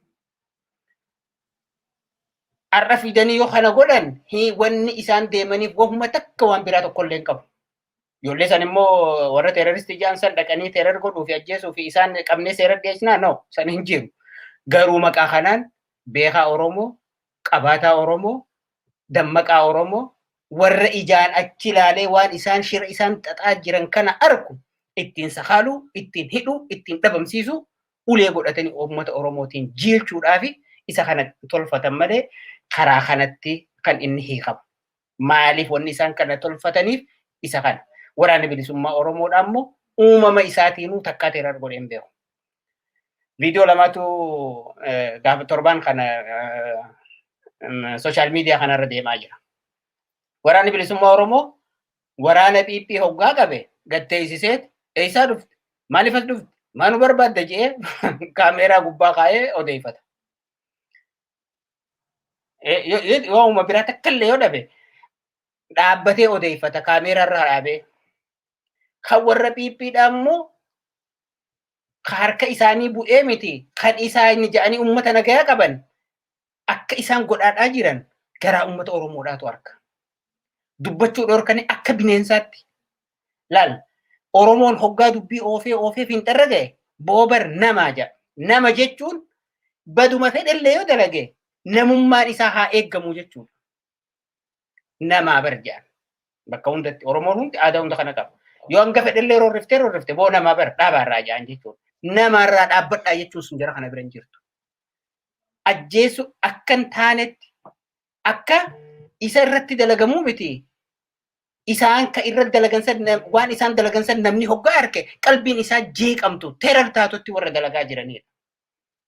Har'a fidanii yoo kana godhan wanni isaan deemaniif wahuma takka waan biraa tokkollee hin qabu. Ijoollee san immoo warra teeraristii jedhan san dhaqanii teerar godhuu fi ajjeesuu fi isaan qabnee seera dhiyeessinaa no san hin jiru. Garuu maqaa kanaan beekaa Oromoo, qabaataa Oromoo, dammaqaa Oromoo warra ijaan achi ilaalee waan isaan shira isaan xaxaa jiran kana argu ittiin sakaaluu, ittiin hidhuu, ittiin dhabamsiisuu ulee godhatanii uummata Oromootiin jiilchuudhaaf isa kana tolfatan malee karaa kanatti kan inni hiikamu. Maaliif wanni isaan kana tolfataniif isa kana. Waraanni bilisummaa Oromoodhaan immoo uumama isaatiinuu takkaa teerar godhee hin beeku. Viidiyoo lamaatu gaafa torban kana sooshaal miidiyaa kanarra deemaa jira. Waraanni bilisummaa Oromoo waraana PP hoggaa qabe gatteessiseet eessaa dhufte? Maaliif as dhufte? Maanu barbaadda jedhee kaameeraa gubbaa kaa'ee odeeffata. Yoo uuma biraa takkallee yoo dhabe dhaabbatee odeeffata kaameeraa irraa dhaabee. Kan warra PPdha immoo harka isaanii bu'ee miti kan isaan jedhanii uummata nagayaa qaban akka isaan godhaadhaa jiran garaa uummata Oromoodhaatu harka. Dubbachuu dhorkanii akka bineensaatti. Laal Oromoon hoggaa dubbii oofee finxarra ga'e boobar namaa jedha. Nama jechuun baduma fedhallee yoo dalage namummaan isaa haa eeggamu jechuudha. Namaa barjaan bakka hundatti Oromoon hundi aadaa hunda kana qaba. Yoo hanga fedhallee roorrifte boo namaa bar dhaabaarraa ja'an jechuudha. Namarraa dhaabbadhaa jechuun sun jara kana bira hin jirtu. Ajjeesu akka hin taanetti akka isa irratti dalagamuu miti. Isaan ka irratti dalagan san waan isaan dalagan san namni hoggaa harke qalbiin isaa jeeqamtu teerar taatutti warra dalagaa jiranidha.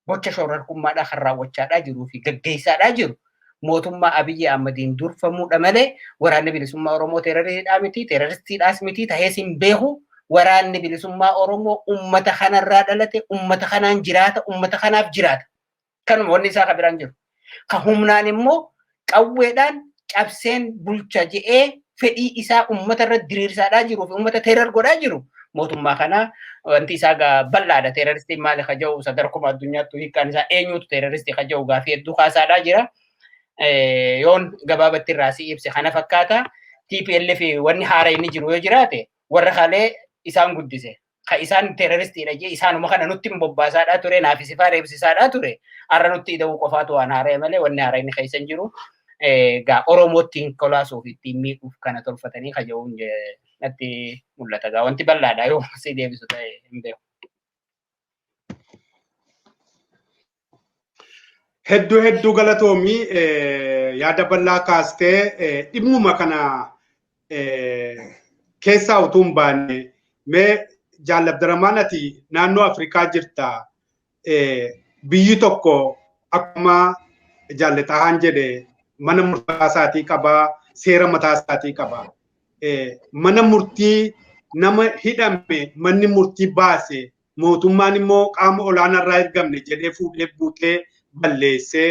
Bocha shoorarkummaadhaa kan raawwachaadhaa jiruu fi gaggeessaadhaa jiru. Mootummaa Abiyyi Ahmadiin durfamuudha malee waraanni bilisummaa Oromoo teerariidhaa miti teeraristiidhaas miti tahees hin beeku. Waraanni bilisummaa Oromoo uummata kanarraa dhalate uummata kanaan jiraata uummata kanaaf jiraata. Kanuma wanni isaa kabiraan jiru. Ka humnaan immoo qawweedhaan cabseen bulcha je'ee fedhii isaa uummata irra diriirsaadhaa jiruu fi uummata teerar godhaa jiru. Mootummaa kana wanti isaa bal'aadha. Teeraristiin maali ka jiru sadarkuma addunyaatti hiikkaan isaa eenyuutu teeraristii ka jiru gaafii hedduu kaasaadhaa jira. Yoon gabaabatti irraa si ibse kana fakkaata. TPLF wanni haara inni jiru yoo jiraate warra kalee isaan guddise. Ka isaan teeraristiidha jee isaanuma kana nutti bobbaasaadhaa ture naafisifaa reebsisaadhaa ture. Har'a nutti ida'uu qofaatu waan haara'e malee wanni haara inni keessa hin jiru. Gaa Oromoottiin kolaasuuf ittiin miidhuuf kana tolfatanii kajaa'uun natti mul'ata. Gaa wanti bal'aadha yoo si deebisu ta'e hin beeku. Hedduu galatoomii yaada bal'aa kaastee dhimmuma kana keessaa utuu hin baanne mee Xahaa Abdallaa ati naannoo Afrikaa jirta biyyi tokko akkuma jaallataan jedhe mana murtaa isaatii qabaa seera mataa isaatii qabaa. Mana murtii nama hidhame manni murtii baase mootummaan immoo qaama olaanaa irraa ergamne jedhee fuudhee buutee balleessee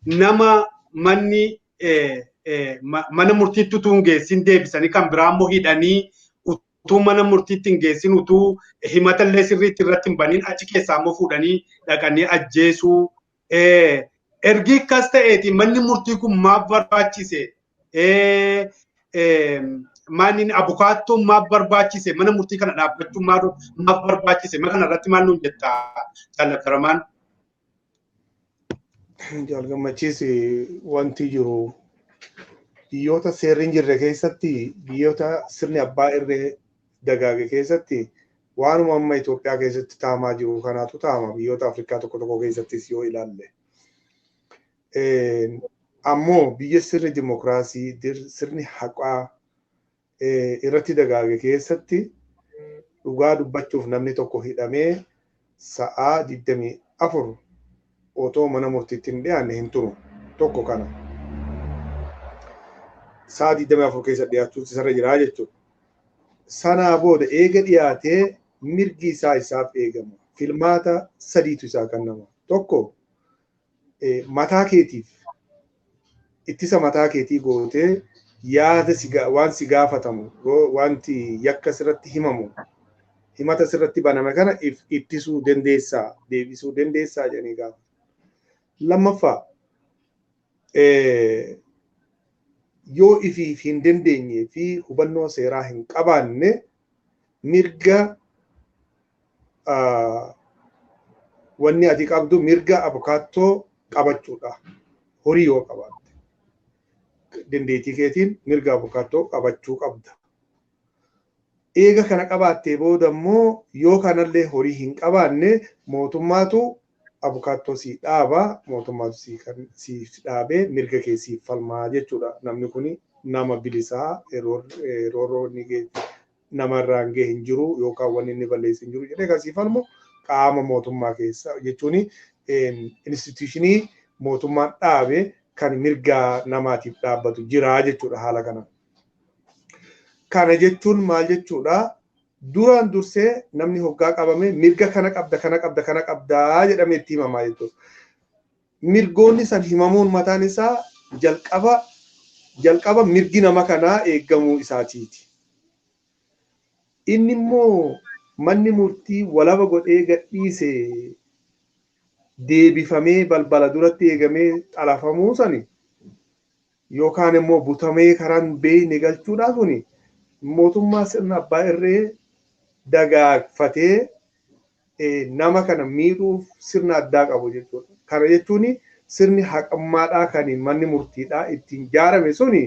nama manni mana murtiitti utuu hin geessin deebisanii kan biraa immoo hidhanii utuu mana murtiitti hin geessin utuu himata illee sirriitti irratti hin baniin achi keessaa immoo fuudhanii dhaqanii ajjeesuu. Ergi akkas ta'eeti manni murtii kun maaf barbaachise? Maaliin abukaattoon maaf barbaachise? Mana murtii kana dhaabbachuun maaf barbaachise? Mana kana irratti maal nuun jettaa Xahaa Abdallaa? Jalqabmachiisi wanti jiru biyyoota seerri hin jirre keessatti biyyoota sirni abbaa irree dagaage keessatti waanuma amma Itoophiyaa keessatti taamaa jiru kanaatu taama biyyoota Afrikaa tokko tokko keessattis yoo ilaalle. Ammoo biyya sirni dimokiraasii sirni haqaa irratti dagaage keessatti dhugaa dubbachuuf namni tokko hidhamee sa'aa 24 otoo mana murtiitti hin dhiyaanne hin turu tokko kana. Sa'aa 24 keessa dhiyaachuun isarra jira jechuudha. Sanaa booda eega dhiyaatee mirgi isaaf eegama. Filmaata sadiitu isaa kennama. Tokko mataa keetiif ittisa mataa keetii gootee yaada waan si gaafatamu wanti yakka sirratti himamu himata sirratti baname kana ittisuu dandeessaa deebisuu dandeessaa jedhanii gaafatu. Lammaffaa yoo ifiif hin dandeenye fi hubannoo seeraa hin qabaanne mirga wanni ati qabdu mirga abukaattoo qabachuudha. Horii yoo qabaatte dandeettii keetiin mirga abukaattoo qabachuu qabda. Eega kana qabaattee booda immoo yoo kanallee horii hin qabaanne mootummaatu abukaattoo si dhaaba, mootummaatu si dhaabee mirga kee siif falmaa jechuudha. Namni kun nama bilisaa yeroo inni namarraa hin gahe hin jiru yookaan wanni inni balleesse hin jiru jedhee kan siif falmu qaama mootummaa keessa jechuun instituushinii mootummaan dhaabe kan mirga namaatiif dhaabbatu jira jechuudha haala kana. Kana jechuun maal jechuudha? Duraan dursee namni hoggaa qabame mirga kana qabdaa jedhamee itti himamaa jechuudha. Mirgoonni san himamuun mataan isaa jalqaba mirgi nama kanaa eeggamuu isaatiiti. Inni immoo manni murtii walaba godhee gadhiise deebifamee balbala duratti eegamee xalafamuu sani yookaan immoo butamee karaan beeyne galchuudhaa kuni mootummaa sirna abbaa irree dagaagfatee nama kana miidhuuf sirna addaa qabu jechuudha. Kana jechuun sirni haqammaadhaa kan manni murtiidhaa ittiin ijaarame suni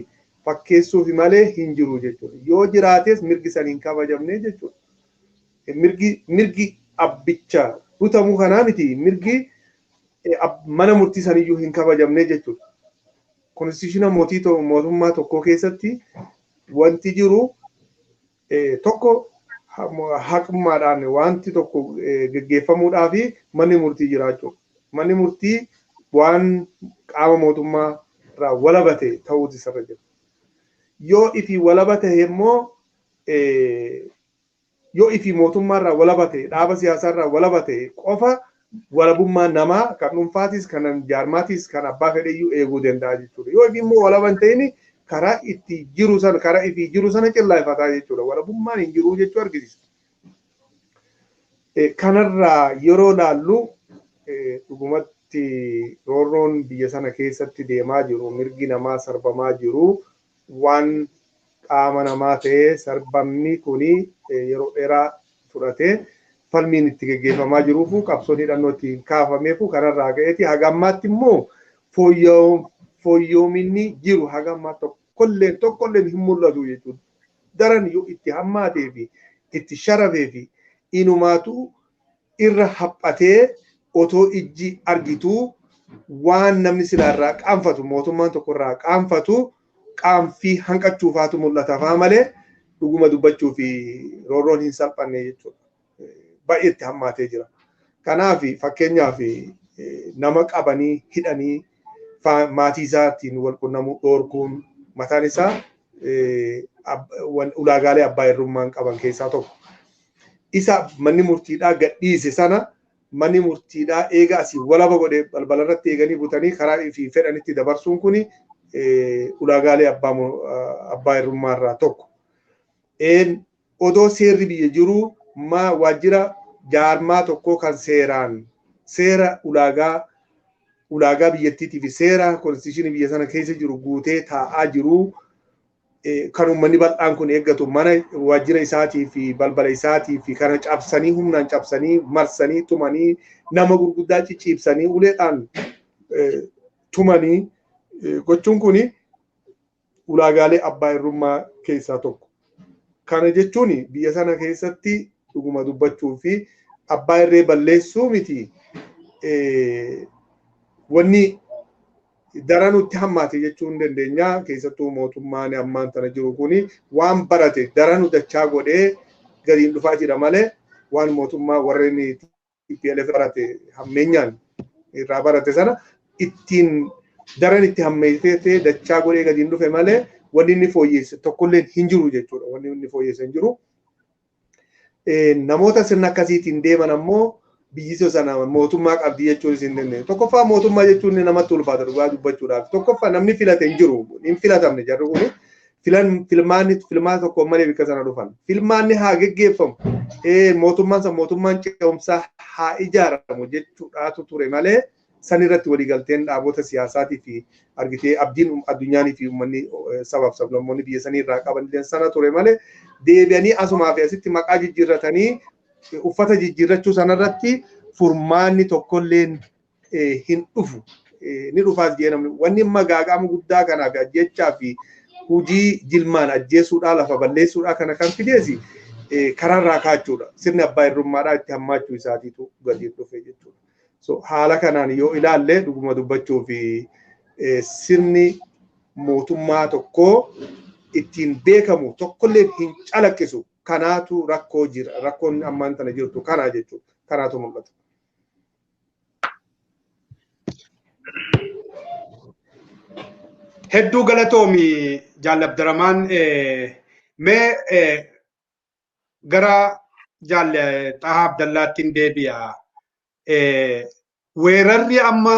fakkeessuuf malee hin jiru jechuudha. Yoo jiraates mirgi san hin kabajamne jechuudha. Mirgi abbicha butamuu kanaa miti mirgi mana murtii saniyyuu hin kabajamne jechuudha. Konstitushiina mootummaa tokko keessatti wanti jiru tokko haqummaadhaan wanti tokko geggeeffamuudhaa fi manni murtii jiraachuu. Manni murtii waan qaama mootummaa irraa walabate ta'uutu isarra jira. Yoo ifi walabate immoo yoo ifi mootummaa irraa walabate dhaaba siyaasaa irraa walabate qofa walabummaa namaa kan dhuunfaatis kan jaarmaatis kan abbaa fedheyyuu eeguu danda'a jechuudha. Yoo ifi immoo walaban ta'ini karaa itti jiru sana karaa ifi jiru sana cillaafataa jechuudha. Walabummaan hin jiru jechuu argisiisa. Kanarraa yeroo laallu dhugumatti roorroon biyya sana keessatti deemaa jiru mirgi namaa sarbamaa jiru waan qaama namaa ta'ee sarbamni kuni yeroo dheeraa fudhatee falmiin itti geggeeffamaa jiruufu qabsoon hidhannoo ittiin kaafameefu kanarraa ka'eeti haga ammaatti immoo fooyyoominni jiru haga ammaa tokkolleen hin mul'atu jechuudha. Daran yoo itti hammaatee fi itti sharafee fi inumaatu irra haphatee otoo ijji argituu waan namni silaarraa qaanfatu mootummaan tokkorraa qaanfatu qaanfii hanqachuufaatu mul'ata faa malee dhuguma dubbachuu fi roorroon hin salphanne jechuudha. Baay'eetti hammaatee jira. Kanaaf fakkeenyaaf nama qabanii hidhanii maatii isaatiin wal qunnamuu dhoorkuun mataan isaa ulaagaalee abbaa irrummaan qaban keessaa tokko. Isa manni murtiidhaa gadhiise sana manni murtiidhaa eega asii walaba godhee balbala irratti eeganii butanii karaa fi fedhanitti dabarsuun kuni ulaagaalee abbaa hirummaa irraa tokko. Odoo seerri biyya jiru waajjira jaarmaa tokkoo kan seera ulaagaa biyyattiitii fi seera konstitushinii biyya sana keessa jiru guutee taa'aa jiru kan uummanni bal'aan kun eeggatu mana waajjira isaatii fi balbala isaatii fi kana cabsanii humnaan cabsanii marsanii tumanii nama gurguddaa cicciibsanii uleedhaan tumanii gochuun kuni ulaagaalee abbaa hirummaa keessaa tokko. Kana jechuun biyya sana keessatti dhuguma dubbachuu fi abbaa irree balleessuu miti wanni daranutti hammaate jechuun dandeenya. Keessattuu mootummaan ammaan tana jiru kuni waan barate daranu dachaa godhee gadiin dhufaa jira malee waan mootummaa warreen TPLF barate hammeenyaan irraa barate sana ittiin daran itti hammeessee dachaa godhee gadiin dhufe malee wanni inni fooyyesse tokkolleen hin jiru jechuudha. Wanni inni fooyyesse hin jiru. Namoota sirna akkasiitiin deeman ammoo biyyi sana mootummaa qabdi jechuun isin dandeenye. Tokkoffaa mootummaa jechuun namatti ulfaata dhugaa dubbachuudhaaf. Tokkoffaa namni filate hin jiru. Hin filatamne jarri kuni. Filmaata tokko malee bikka sana dhufan. Filmaanni haa geggeeffamu. Mootummaan ce'umsaa haa ijaaramu jechuudhaatu ture malee san irratti waliigalteen dhaabota siyaasaatii fi argitee abdiin addunyaanii fi uummanni sabaaf sablammoonni biyya sanii irraa qaban sana ture malee deebi'anii asumaa fi asitti maqaa jijjiirratanii uffata jijjiirrachuu sanarratti furmaanni tokkolleen hin dhufu. Ni dhufaas jee namni wanni magaaqaama guddaa kanaaf ajjechaa fi hujii jilmaan ajjeesuudhaa lafa balleessuudhaa kana kan fideesi kararraa kaachuudha. Sirni abbaa hirrummaadhaa itti hammaachuu isaatiitu gadi dhufe jechuudha. So haala kanaan yoo ilaalle dhuguma dubbachuu fi sirni mootummaa tokkoo ittiin beekamu tokkollee hin calaqqisu. Kanaatu rakkoo jira. Rakkoon ammaan tana jirtu kana jechuudha. Kanaatu mul'ata. Hedduu galatoomi Jaal Abdaramaan mee gara Jaal Xahaa Abdallaattiin deebi'a. Weerarri amma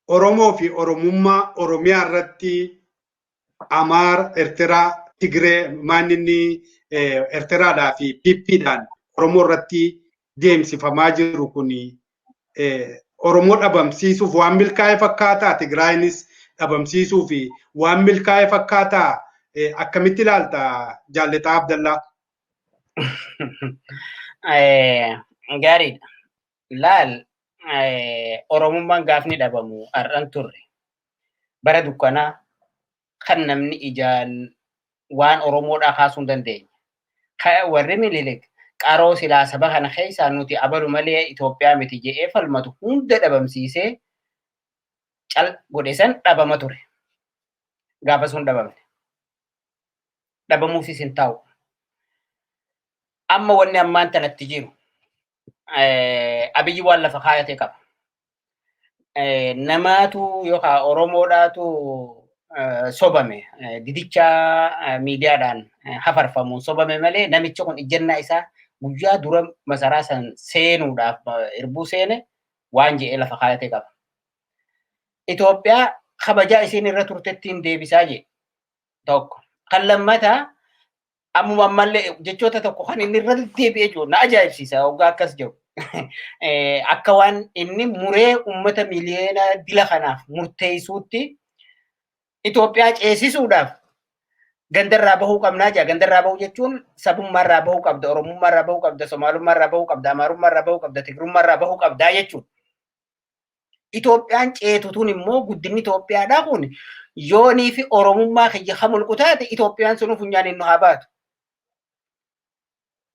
Oromoo fi Oromummaa Oromiyaa irratti Amaara, Eertiraa, Tigree maaninni Eertiraadhaa fi PPdhaan Oromoo irratti deemsifamaa jiru kuni Oromoo dhabamsiisuuf waan milkaa'e fakkaataa, Tigraayinis dhabamsiisuu fi waan milkaa'e fakkaataa akkamitti ilaalta Jaal Xahaa Abdallaa? Gaariidha. Laal Oromummaan gaafni dhabamu har'an turre. Bara dukkanaa kan namni ijaan waan Oromoodhaa kaasuu hin dandeenye. Warri Minilik qaroo silaa saba kana keessaa nuti abalu malee Itoophiyaa miti jedhee falmatu hunda dhabamsiisee cal godhe san dhabama ture. Gaafa sun dhabamne. Dhabamuufis hin taa'u. Amma wanni ammaan tanatti jiru. Abiyyi waan lafa kaayatee qaba. Namaatu yookaan Oromoodhaatu sobame didicha miidiyaadhaan hafarfamuun sobame malee namichi kun ijannaa isaa guyyaa dura masaraa san seenuudhaaf irbuu seene waan je'ee lafa kaayatee qaba. Itoophiyaa kabajaa isiin irra turtettiin deebisaa jee tokko. Kan lammataa ammuma ammallee jechoota tokko kan inni irra deebi'ee jiru na ajaa'ibsiisa hoggaa akkas jiru. Akka waan inni muree uummata miliyoona dila kanaaf murteessuutti Itoophiyaa ceesisuudhaaf gandarraa bahuu qabnaa jaa. Gandarraa bahuu jechuun sabummaarraa bahuu qabda, Oromummaarraa bahuu qabda, Somaalummaarraa bahuu qabda, Amaarummaarraa bahuu qabda, Tigrummaarraa bahuu qabdaa jechuudha. Itoophiyaan ceetutuun immoo guddinni Itoophiyaadhaa kun yoonii fi Oromummaa kiyya hamulqu taate Itoophiyaan sun funyaaniin nu haa baatu.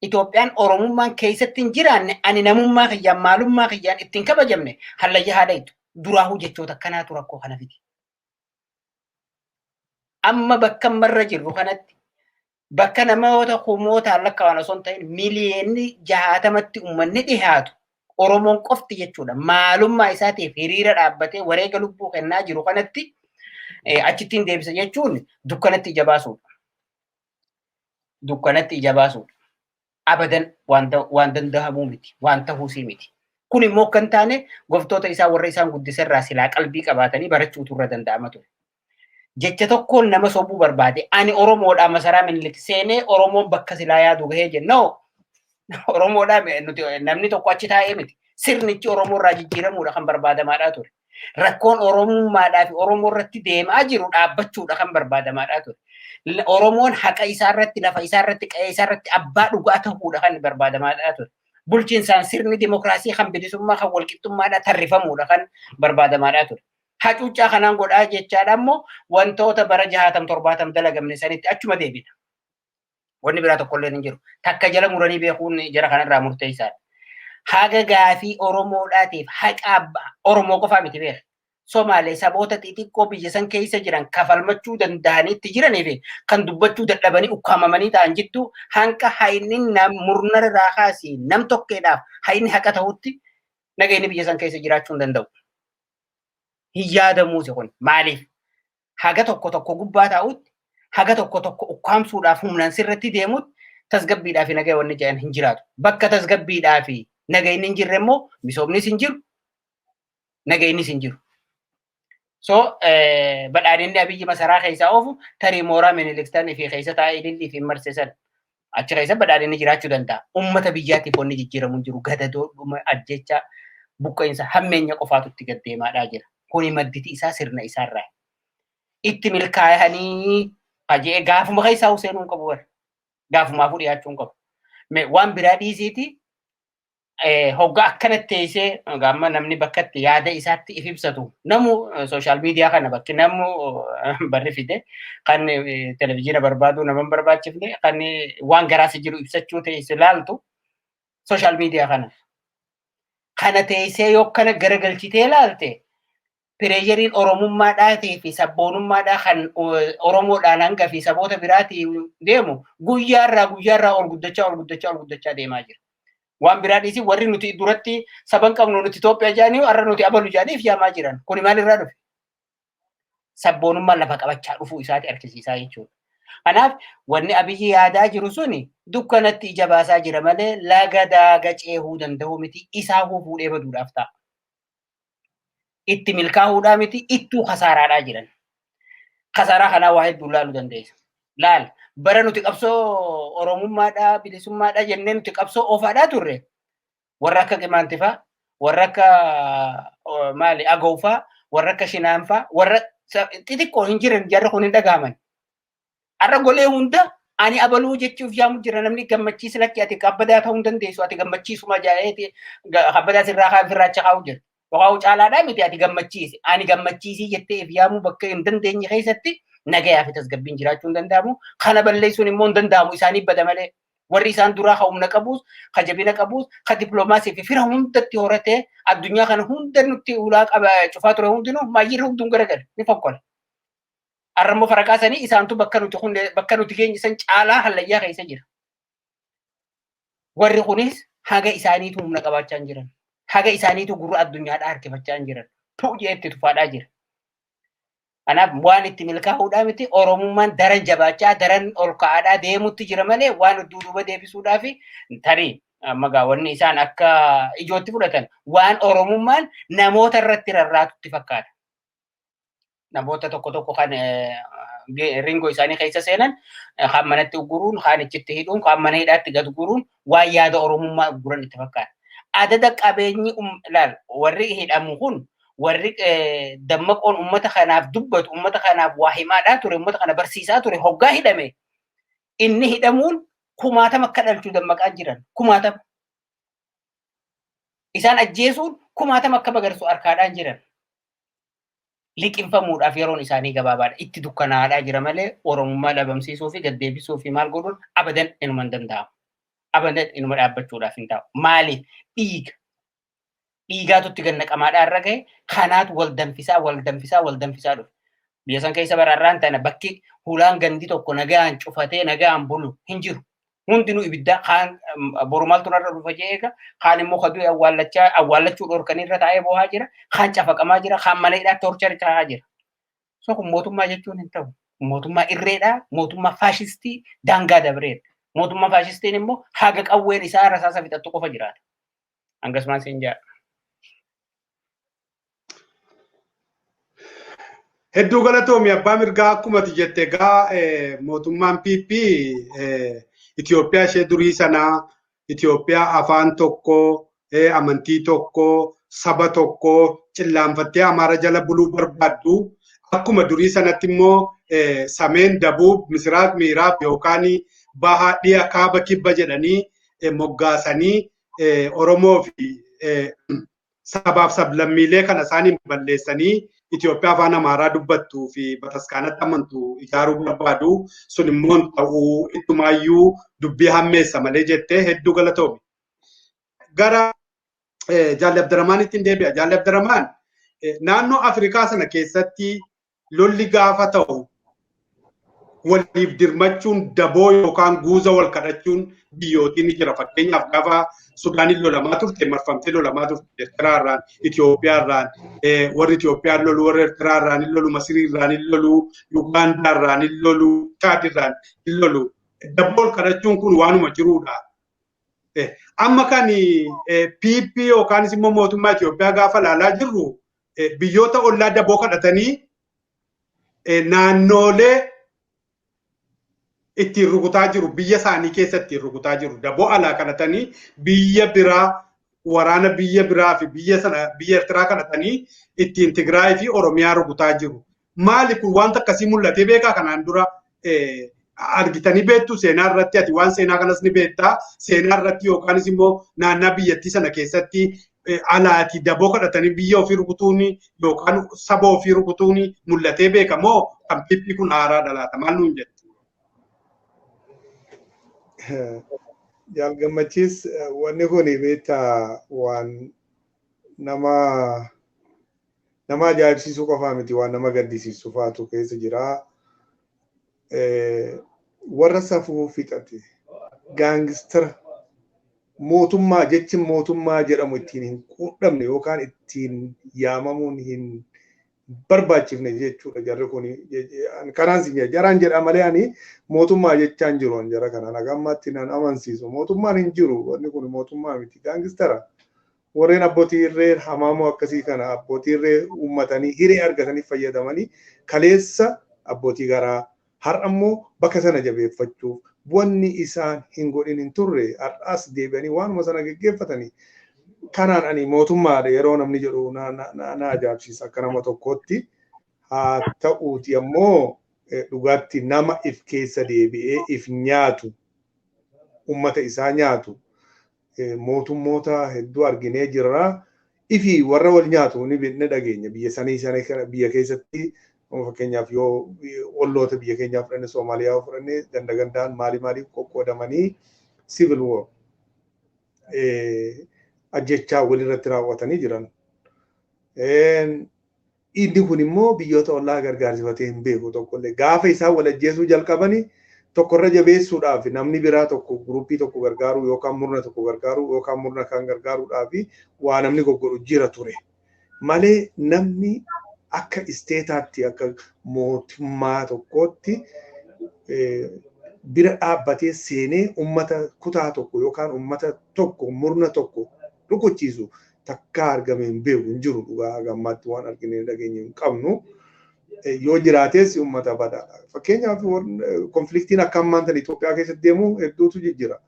Itoophiyaan Oromummaan keessatti hin jiraanne ani namummaa kiyyaan maalummaa kiyyaan ittiin kabajamne hallayya haadha itu duraahuu jechoota akkanaatu rakkoo kana fidi. Amma bakka marra jirru kanatti bakka namoota kumootaan lakkaa'an osoo hin ta'in miliyoonni 60tti uummanni dhihaatu Oromoon qofti jechuudha. Maalummaa isaatiif hiriira dhaabbatee wareega lubbuu kennaa jiru kanatti achittiin deebisa jechuun dukkanatti ija baasuudha. Dukkanatti ija baasuudha. abadan waan danda'amuu miti, waan ta'uusii miti. Kun immoo kan taane gooftoota isaa warra isaan guddiserraa silaa qalbii qabaatanii barachuutu irra danda'ama ture. Jecha tokkoon nama sobuu barbaade ani Oromoodhaa masaraa Minilik seenee Oromoon bakka silaa yaadu gahee jennoo Oromoodhaa namni tokko achi taa'ee miti. Sirnichi Oromoo irraa jijjiiramuudha kan barbaadamaadhaa ture. Rakkoon Oromummaadhaa fi Oromoo irratti deemaa jiru dhaabbachuudha kan barbaadamaadhaa ture. Oromoon haqa isaa irratti, lafa isaa irratti, qe'ee isaa irratti abbaa dhugaa ta'uudha kan barbaadamaadhaa ture. Bulchiinsaan sirni dimokiraasii kan bilisummaa kan walqixxummaadhaa tarrifamuudha kan barbaadamaadhaa ture. Hacuuccaa kanaan godhaa jechaadha ammoo wantoota bara 60-70 dalagamne sanitti achuma deebina. Wanni biraa tokkollee hin jiru. Takka jala muranii beekuun jara kanarraa murteessaadha. Haga gaafii Oromoodhaatiif haqa Oromoo qofaa miti beeka. Somaalee saboota xixiqqoo biyya san keessa jiran kafalmachuu danda'aniitti jiranii fi kan dubbachuu dadhabanii ukkaamamanii ta'an jittuu hanqa hayni murnarraa kaasii nam tokkeedhaaf hayni haqa ta'utti nageenyi biyya san keessa jiraachuu hin danda'u. Hin yaadamuuse kun maaliif? Haga tokko gubbaa taa'utti haga tokko ukkaamsuudhaaf humnaan sirratti deemutti tasgabbiidhaa fi nagaa wanni jedhan hin jiraatu. Bakka tasgabbiidhaa fi nageenyi hin jirre immoo misoomnis hin jiru, nageenyis hin jiru. So badhaadhinni Abiyyi masaraa keessaa oofu tarii mooraa Minilikstanii fi keessa taa'ee ilillii fi marsesan achi keessa badhaadhinni jiraachuu danda'a. Uummata biyyaatiif wanni jijjiiramu hin jiru. Gadadoo dhuma ajjecha buqqeensa hammeenya qofaatu itti gaddeemaadhaa jira. Kuni madditi isaa sirna isaarraa. Itti milkaa'anii ajee gaafuma keessaa seenuu hin qabu warra. Gaafumaafuu dhiyaachuu hin qabu. Waan biraa dhiisiiti hoggaa akkanatti teessee gaamma namni bakka itti yaada isaatti if ibsatu namu sooshaal miidiyaa kana bakki namu barri fide kan televizyiina barbaadu nama hin barbaachifne kan waan garaasi jiru ibsachuu teesse laaltu sooshaal miidiyaa kana. Kana teessee yoo kana garagalchitee laalte pireeyeriin Oromummaadhaatii fi sabboonummaadhaa kan Oromoodhaan hanga fi saboota biraatii deemu guyyaarraa ol guddachaa deemaa jira. Waan biraa dhiisi warri nuti duratti saban qabnu nuti Itoophiyaa jaanii har'a nuti abalu jaaniif yaamaa jiran. Kuni maalirraa dhufe? Sabboonummaan lafa qabachaa dhufuu isaati argisiisaa jechuudha. Kanaaf wanni Abiyyi yaadaa jiru suni dukkanatti ija baasaa jira malee laga daaga ceehuu danda'u miti. Isaa fuudhee baduudhaaf ta'a. Itti milkaa'uudhaa miti ittuu kasaaraadhaa jiran. Kasaaraa kanaa waa hedduu laaluu dandeessa. Laal bara nuti qabsoo Oromummaadhaa bilisummaadhaa jennee nuti qabsoo ofaadhaa turre warra akka Qimaantifaa, warra akka maali Agawfaa, warra akka Shinaanfaa, warra xixiqqoo hin jiran jarra kun hin dhagaaman. Har'a golee hunda ani abaluu jechuuf yaamu jira namni gammachiisa lakki ati kabbadaa ta'uu hin dandeessu ati gammachiisuma jaa'eeti kabbadaa sirraa kaan firraacha kaa'u jira. Waaqaa caalaadhaa miti ati gammachiisi. Ani gammachiisii jetteef yaamu bakka hin dandeenye keessatti nagayaa fi tasgabbiin jiraachuu hin danda'amu. Kana balleessuun immoo hin danda'amu isaaniif bada malee. Warri isaan duraa ka humna qabuus, ka jabina qabuus, ka dippiloomaasii fi fira hundatti horatee addunyaa kana hunda nutti ulaa qaba cufaa ture hundinuu maayyirra hunduun garagale ni fokkola. Arrammoo faraqaasanii isaantu bakka nuti keenya san caalaa hallayyaa keessa jira. Warri kunis haga isaaniitu humna qabaachaa hin jiran. Haga isaaniitu gurra addunyaadhaa harkifachaa hin jiran. Tuujee itti tufaadhaa jira. Kanaaf waan itti milkaa'uudhaa miti Oromummaan daran jabaachaa daran ol ka'aadhaa deemutti jira malee waan duuba deebisuudhaa fi tarii magaawwanni isaan akka ijootti fudhatan waan Oromummaan namoota irratti rarraatutti fakkaata. Namoota tokko kan ringoo isaanii keessa seenan kan manatti uguruun, kan ichitti hidhuun, kan mana hidhaatti gad guruun waan yaada Oromummaa uguran itti fakkaata. Adada qabeenyi laal warri hidhamu kun warri dammaqoon ummata kanaaf dubbatu ummata kanaaf waa himaadhaa ture ummata kana barsiisaa ture hoggaa hidhame inni hidhamuun kumaatama akka dhalchuu dammaqaan jiran kumaatama isaan ajjeesuun kumaatama akka bagarsuu harkaadhaan jiran liqinfamuudhaaf yeroon isaanii gabaabaadha itti dukkanaadhaa jira malee Oromummaa dhabamsiisuu fi gaddeebisuu fi maal godhuun abadan inuma hin danda'amu abadan inuma dhaabbachuudhaaf hin ta'u maaliif dhiigaatutti gannaqamaadhaa irra gahe kanaatu wal danfisaa dhufe. Biyya san keessa bararraan tana bakki hulaan gandi tokko nagaan cufatee nagaan bulu hin jiru. Hundinuu ibidda kaan borumaaltu narra dhufa jeeqa kaan immoo kaduu awwaallachuu dhorkanii irra taa'ee boohaa jira kaan cafaqamaa jira kaan mana hidhaatti torchari taa'aa jira. So kun mootummaa jechuun hin ta'u. Mootummaa irreedhaa mootummaa faashistii daangaa dabreedha. Mootummaa faashistiin immoo haga qawween isaa rasaasa fixattu qofa jiraata. Hangasumaan siin jaa. Hedduu galatoomi abbaa mirgaa akkuma ati jette egaa mootummaan PP Itoophiyaa ishee durii sanaa Itoophiyaa afaan tokko amantii tokko saba tokko cillaanfattee Amaara jala buluu barbaaddu akkuma durii sanatti immoo sameen dabuub misiraaq miiraab yookaan bahaa dhiya kaaba kibba jedhanii moggaasanii Oromoo fi sabaaf sablammiilee kana isaaniin balleessanii Itoophiyaa afaan Amaaraa dubbattuu fi bataskaanatti amantuu ijaaruu barbaadu sun immoo ta'uu ittumaayyuu dubbii hammeessa malee jettee hedduu galatoomi. Gara Jaalli Abdaramaan deebi'a. Jaalli Abdaramaan naannoo Afrikaa sana keessatti lolli gaafa ta'u waliif dirmachuun daboo yookaan guuza wal kadhachuun biyyootiin ni jira. Fakkeenyaaf gaafa Sudaaniin lolamaa turte marfamtee lolamaa turte Eertiraarraan Itoophiyaarraan warri Itoophiyaan lolu warri Eertiraarraan lolu Masiriirraan lolu Yugaandaarraan lolu Chaadirraan lolu daboo wal kadhachuun kun waanuma jiruudha. Amma kan PP yookaan immoo mootummaa Itoophiyaa gaafa laalaa jirru biyyoota ollaa daboo kadhatanii naannoolee ittiin rukutaa jiru biyya isaanii keessatti rukutaa jiru daboo alaa kadhatanii biyya biraa waraana biyya biraa fi biyya Eertiraa kadhatanii ittiin Tigraay fi Oromiyaa rukutaa jiru. Maali kun wanta akkasii mul'atee beekaa kanaan dura argitanii beektu seenaa irratti ati waan seenaa kanas ni beektaa seenaa irratti yookaanis immoo naannaa biyyattii sana keessatti alaati daboo kadhatanii biyya ofii rukutuun yookaan saba ofii rukutuun mul'atee beekamoo kan PP kun haaraa dhalaata maal nuun jettu? Jaal gammachiis wanni kun beektaa waan nama ajaa'ibsiisuu qofaa miti waan nama gaddisiisu faatu keessa jira. Warra safuu fixate gaangistara mootummaa jechi mootummaa jedhamu ittiin hin quudhamne yookaan ittiin yaamamuun hin barbaachifne jechuudha jarri kun kanaan si jaraan jedha malee ani mootummaa jechaan jiru jara kanaan agammaatti nan amansiisu mootummaan hin jiru wanni kun mootummaa miti gaangistara warreen abbootii irree hamaamoo akkasii kana abbootii irree uummatanii hiree argatanii fayyadamanii kaleessa abbootii garaa har'ammoo bakka sana jabeeffachuuf wanni isaan hin godhin hin turre har'as deebi'anii waanuma sana geggeeffatanii kanaan ani mootummaadha yeroo namni jedhu na ajaa'ibsiisa akka nama tokkootti haa ta'uuti ammoo dhugaatti nama if keessa deebi'ee if nyaatu ummata isaa nyaatu mootummoota hedduu arginee jirra ifi warra wal nyaatu ni dhageenya biyya sanii sana biyya keessatti fakkeenyaaf yoo olloota biyya keenyaaf fudhanne Soomaaliyaa fudhanne gandagandaan maaliif qoqqoodamanii civil war ajjechaa walirratti raawwatanii jiran. Inni kun immoo biyyoota ollaa gargaarsifatee hin beeku tokkollee gaafa isaan wal ajjeesuu jalqabanii tokkorra jabeessuudhaaf namni biraa tokko guruppii tokko gargaaru yookaan murna tokko gargaaru yookaan murna kan gargaaruudhaaf waa namni goggodhu jira ture. Malee namni akka isteetaatti akka mootummaa tokkootti bira dhaabbatee seenee ummata kutaa tokko yookaan ummata tokko murna tokko rukuchiisu takka argame hin beeku hin jiru dhugaa gammaatti waan argine dhageenye hin qabnu yoo jiraates ummata badaadha. Fakkeenyaaf konfliktiin akka ammaan tan Itoophiyaa keessatti deemu hedduutu jira.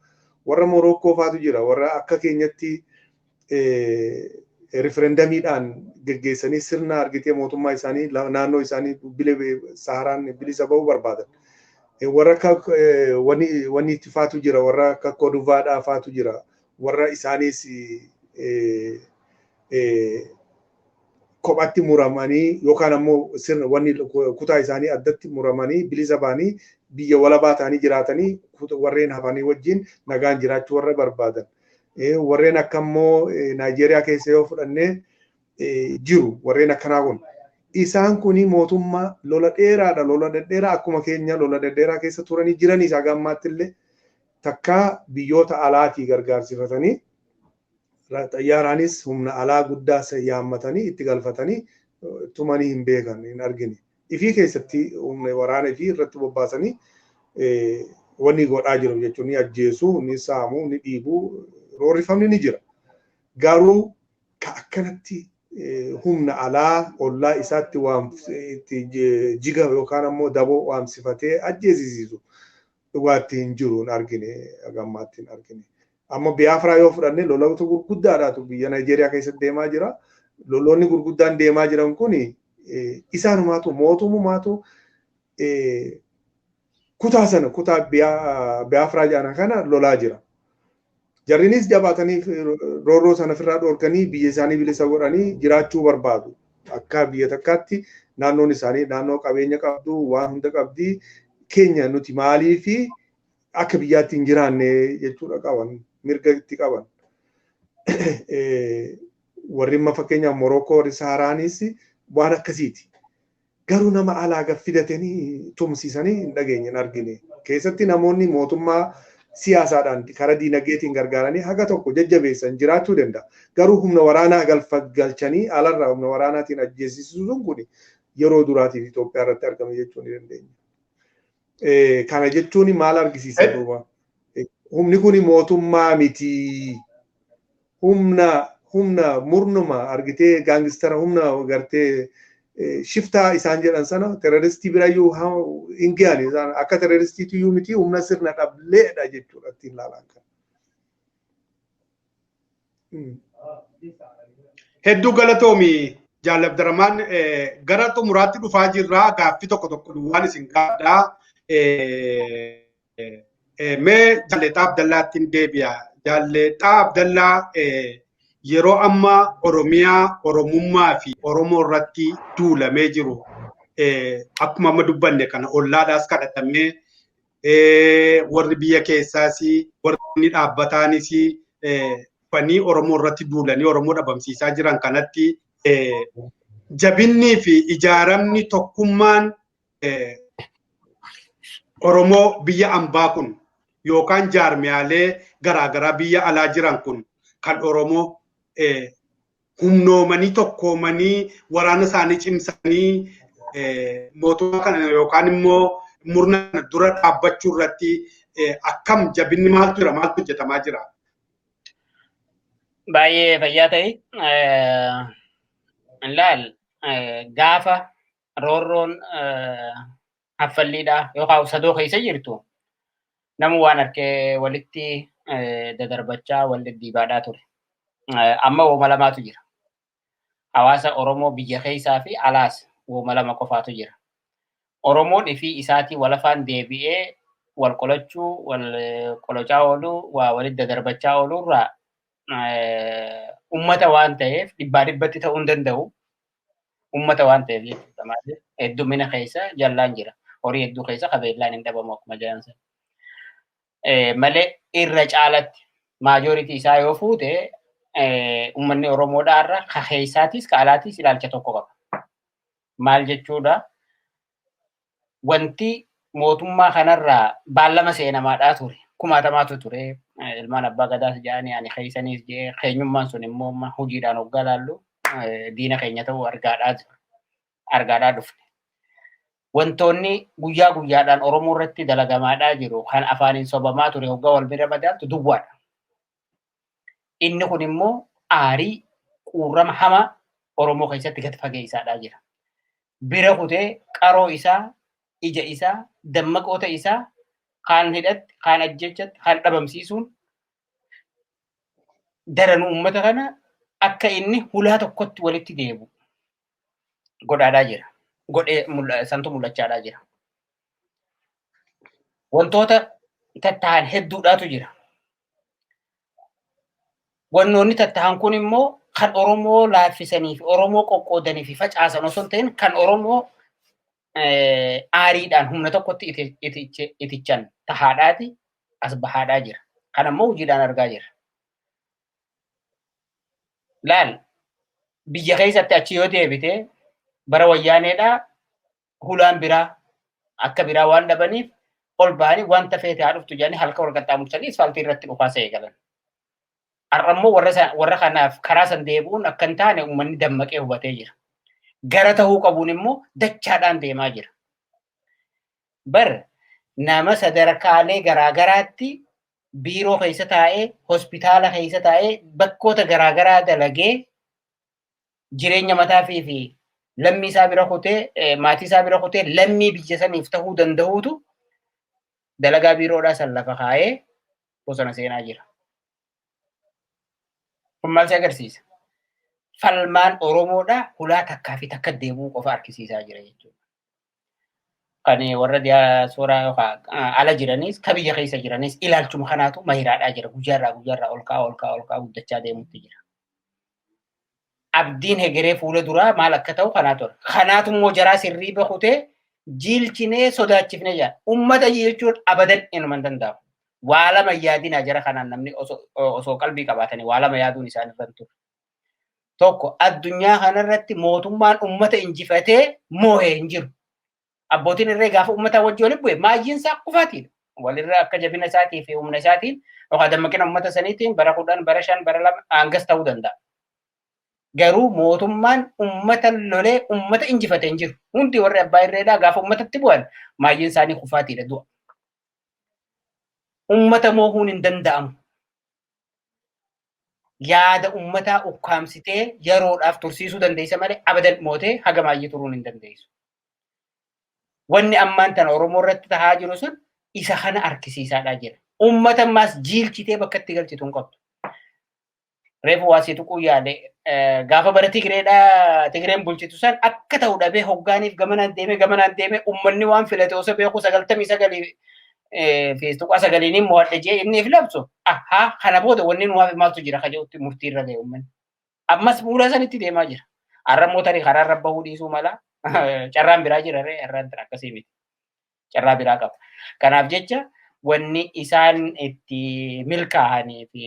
Warra Morookoo faatu jira. Warra akka keenyatti referendamiidhaan geggeessanii sirna argitee mootummaa isaanii naannoo isaanii saharaan bilisa ba'uu barbaadan. Warra akka wanni itti faatu jira. Warra akka Koduvaadhaa faatu jira. Warra isaanis kophatti muramanii yookaan ammoo sirna wanni kutaa isaanii addatti muramanii bilisa ba'anii biyya walabaa ta'anii jiraatanii warreen hafanii wajjin nagaan jiraachuu warra barbaadan. Warreen akka ammoo Naayijeeriyaa keessa yoo fudhannee jiru warreen akkanaa kun isaan kuni mootummaa lola dheeraadha lola dhedheeraa akkuma keenya lola dhedheeraa keessa turanii jiranii isaa gammaatti illee takka biyyoota alaatii gargaarsifatanii xayyaaraanis humna alaa guddaa yaammatanii itti galfatanii tumanii hin beekan hin argine. Ifii keessatti humna waraana ifii irratti bobbaasanii wanni godhaa jiru jechuun ni ajjeesuu, ni saamuu, ni dhiibuu, roorrifamni ni jira. Garuu akkanatti humna alaa ollaa isaatti jiga yookaan ammoo daboo waamsifatee ajjeesisiisu dhugaatti hin jiru hin argine, gammaatti hin argine. Amma Biafraa yoo fudhanne loltoota gurguddaadhaatu biyya Nigeeriyaa keessatti deemaa jira. Loltoonni gurguddaan deemaa jiran kuni isaanumaatu mootummaatu kutaa sana kutaa Biafraa jedhana kana lolaa jira. Jarrinis jabaatanii roorroo sana ofirraa dhorkanii biyya isaanii bilisa godhanii jiraachuu barbaadu. Akka biyya takkaatti naannoon isaanii naannoo qabeenya qabdu waan hunda qabdi. Keenya nuti maalii fi akka biyyaatti hin jiraanne jechuudha qaban mirga itti qaban. Warri amma fakkeenyaaf Morookoo warri Saharaanis waan akkasiiti. Garuu nama alaa gaffidatanii tumsiisanii hin dhageenye hin argine. Keessatti namoonni mootummaa siyaasaadhaan karaa diinagdeetiin gargaaranii haga tokko jajjabeessan jiraachuu danda'a. Garuu humna waraanaa galchanii alarraa humna waraanaatiin ajjeesisuun kun yeroo duraatiif Itoophiyaa irratti argame jechuu ni dandeenya. Kana jechuun maal argisiisa duuba? Humni kun mootummaa miti. Humna murnuma argitee gaangistara humna gartee shiftaa isaan jedhan sana terroristii birayyuu hin gaane akka terroristiitu iyyuu miti humna sirna dhableedha jechuudha ittiin ilaalan kan. Hedduu galatoomi Jaalala Abdaramaan gara xumuraatti dhufaa jirra gaaffii tokko waan isin gaafadhaa. Mee Jaalala Abdallaattiin deebi'a. Jaalala Abdallaa yeroo ammaa Oromiyaa, Oromummaa fi Oromoo irratti duulamee jiru. Akkuma amma dubbanne kana ollaadhaas kadhatamee warri biyya keessaas warri dhaabbataanis fanii Oromoo irratti duulanii Oromoo dhabamsiisaa jiran kanatti jabinnii fi ijaaramni tokkummaan Oromoo biyya ambaa kun yookaan jaarmiyaalee garaagaraa biyya alaa jiran kun kan Oromoo humnoomanii tokkoomanii waraana isaanii cimsanii mootummaa kana yookaan immoo murna dura dhaabbachuu irratti akkam jabinni maaltu jira maaltu hojjetamaa jira? Baay'ee fayyaa ta'e laal gaafa roorroon affalliidhaa yookaan sadoo keessa jirtu nama waan harkee walitti dadarbachaa wal diddiibaadhaa ture. Amma wooma lamaatu jira. Hawaasa Oromoo biyya keessaa fi alaas wooma lama qofaatu jira. Oromoon ifii isaatii walafaan deebi'ee wal qolachuu, wal qolochaa ooluu, waa walitti dadarbachaa ooluurraa ummata waan ta'eef dhibbaa dhibbatti ta'uu hin danda'u. Ummata waan ta'eef jechuudha. Heddumina keessa jallaan jira. Horii hedduu keessa qabeellaan hin dhabamu akkuma jedhan sana. Malee irra caalatti maajoritii isaa yoo fuute ummanni Oromoodhaa irra ka keessaatis ka alaatis ilaalcha tokko qaba. Maal jechuudha? Wanti mootummaa kanarraa baallama seenamaadhaa ture. Kumaatamaatu ture. Ilmaan abbaa gadaas jedhanii ani keessanis jee keenyummaan sun immoo hojiidhaan hoggaa laallu diina keenya ta'uu argaadhaa dhufne. Wantoonni guyyaa guyyaadhaan Oromoo irratti dalagamaadhaa jiru kan afaaniin sobamaa ture hoggaa wal bira madaaltu duwwaadha. Inni kun immoo aarii quurrama hamaa Oromoo keessatti gad fageessaadhaa jira. Bira kutee qaroo isaa, ija isaa, dammaqoota isaa kaan hidhatti, kaan ajjechatti, kaan dhabamsiisuun daranuu uummata kana akka inni hulaa tokkotti walitti deebi'u godhaadhaa jira. Godhee santu mul'achaadhaa jira. Wantoota tatta'an hedduudhaatu jira. Wannoonni tatta'an kun immoo kan Oromoo laaffisanii fi Oromoo qoqqoodanii fi facaasan osoo hin ta'in kan Oromoo aariidhaan humna tokkotti itichan tahaadhaati as bahaadhaa jira. Kan ammoo hojiidhaan argaa jira. Laal biyya keessatti achi yoo deebite bara wayyaaneedhaa hulaan biraa akka biraa waan dhabaniif ol ba'anii wanta feete haa dhuftu jedhanii halka wal qaxxaamursanii asfaaltii irratti dhufaasa eegalan. Har'ammoo warra kanaaf karaa san deebi'uun akka hin taane uummanni dammaqee hubatee jira. Gara tahuu qabuun immoo dachaadhaan deemaa jira. Bar nama sadarkaalee garaagaraatti biiroo keessa taa'ee hospitaala keessa taa'ee bakkoota garaagaraa dalagee jireenya mataa fi lammii isaa bira kutee maatii isaa bira kutee lammii biyya saniif ta'uu danda'uutu dalagaa biiroodhaa san lafa kaa'ee bosona seenaa jira. Kun maal si agarsiisa? Falmaan Oromoodhaa hulaa takkaa fi takka deemuu qofa argisiisaa jira jechuudha. Kan warra diyaasooraa yookaan ala jiranis ka biyya keessa jiranis ilaalchuma kanaatu mahiraadhaa jira. Guyyaarraa ol ka'aa guddachaa deemuutti jira. Abdiin hegeree fuula duraa maal akka ta'u kanaatu arga. Kanaatu immoo jaraa sirrii bakutee jiilchinee sodaachifnee jira. Uummata jechuun abadan inuma hin danda'amu. Waa lama yaadinaa jara kanaan namni osoo qalbii qabaatanii waa lama yaaduun isaan irra ture. Tokko addunyaa kanarratti mootummaan uummata injifatee moohee hin jiru. Abbootiin irree gaafa uummata wajjin waliin bu'e maayyiin isaa qufaatiidha. Walirra akka jabina isaatii fi humna isaatiin yookaan dammaqina uummata saniitiin bara 10 bara 5 bara 2 hangas ta'uu danda'a. Garuu mootummaan uummata lolee uummata injifatee hin jiru. Hundi warri abbaa irreedhaa gaafa uummatatti bu'an maayyiin isaanii qufaatiidha du'a. Uummata moohuun hin danda'amu. Yaada uummataa ukkaamsitee yeroodhaaf tursiisuu dandeessa malee abadan mootee haga maayyii turuun hin dandeessu. Wanni ammaan tana Oromoo irratti tahaa jiru sun isa kana argisiisaadhaa jira. Uummata ammaas jiilchitee bakka itti galchitu hin qabdu. Reefu waasiitu quyyaale gaafa bara Tigreen bulchitu san akka ta'u dhabee hoggaaniif gamanaan deeme uummanni waan filate osoo beeku 99 feestuqaa sagaliin mo'adhe jee inni filabsu kana booda wanni nuwaaf maaltu jira kajeetti murtii irra ga'e uummanni. Ammas fuula sanitti deemaa jira. Har'a mootarii karaa irra bahuu dhiisuu mala carraan biraa jira ree irraan akkasii miti. Carraa biraa qaba. Kanaaf jecha wanni isaan itti milkaa'anii fi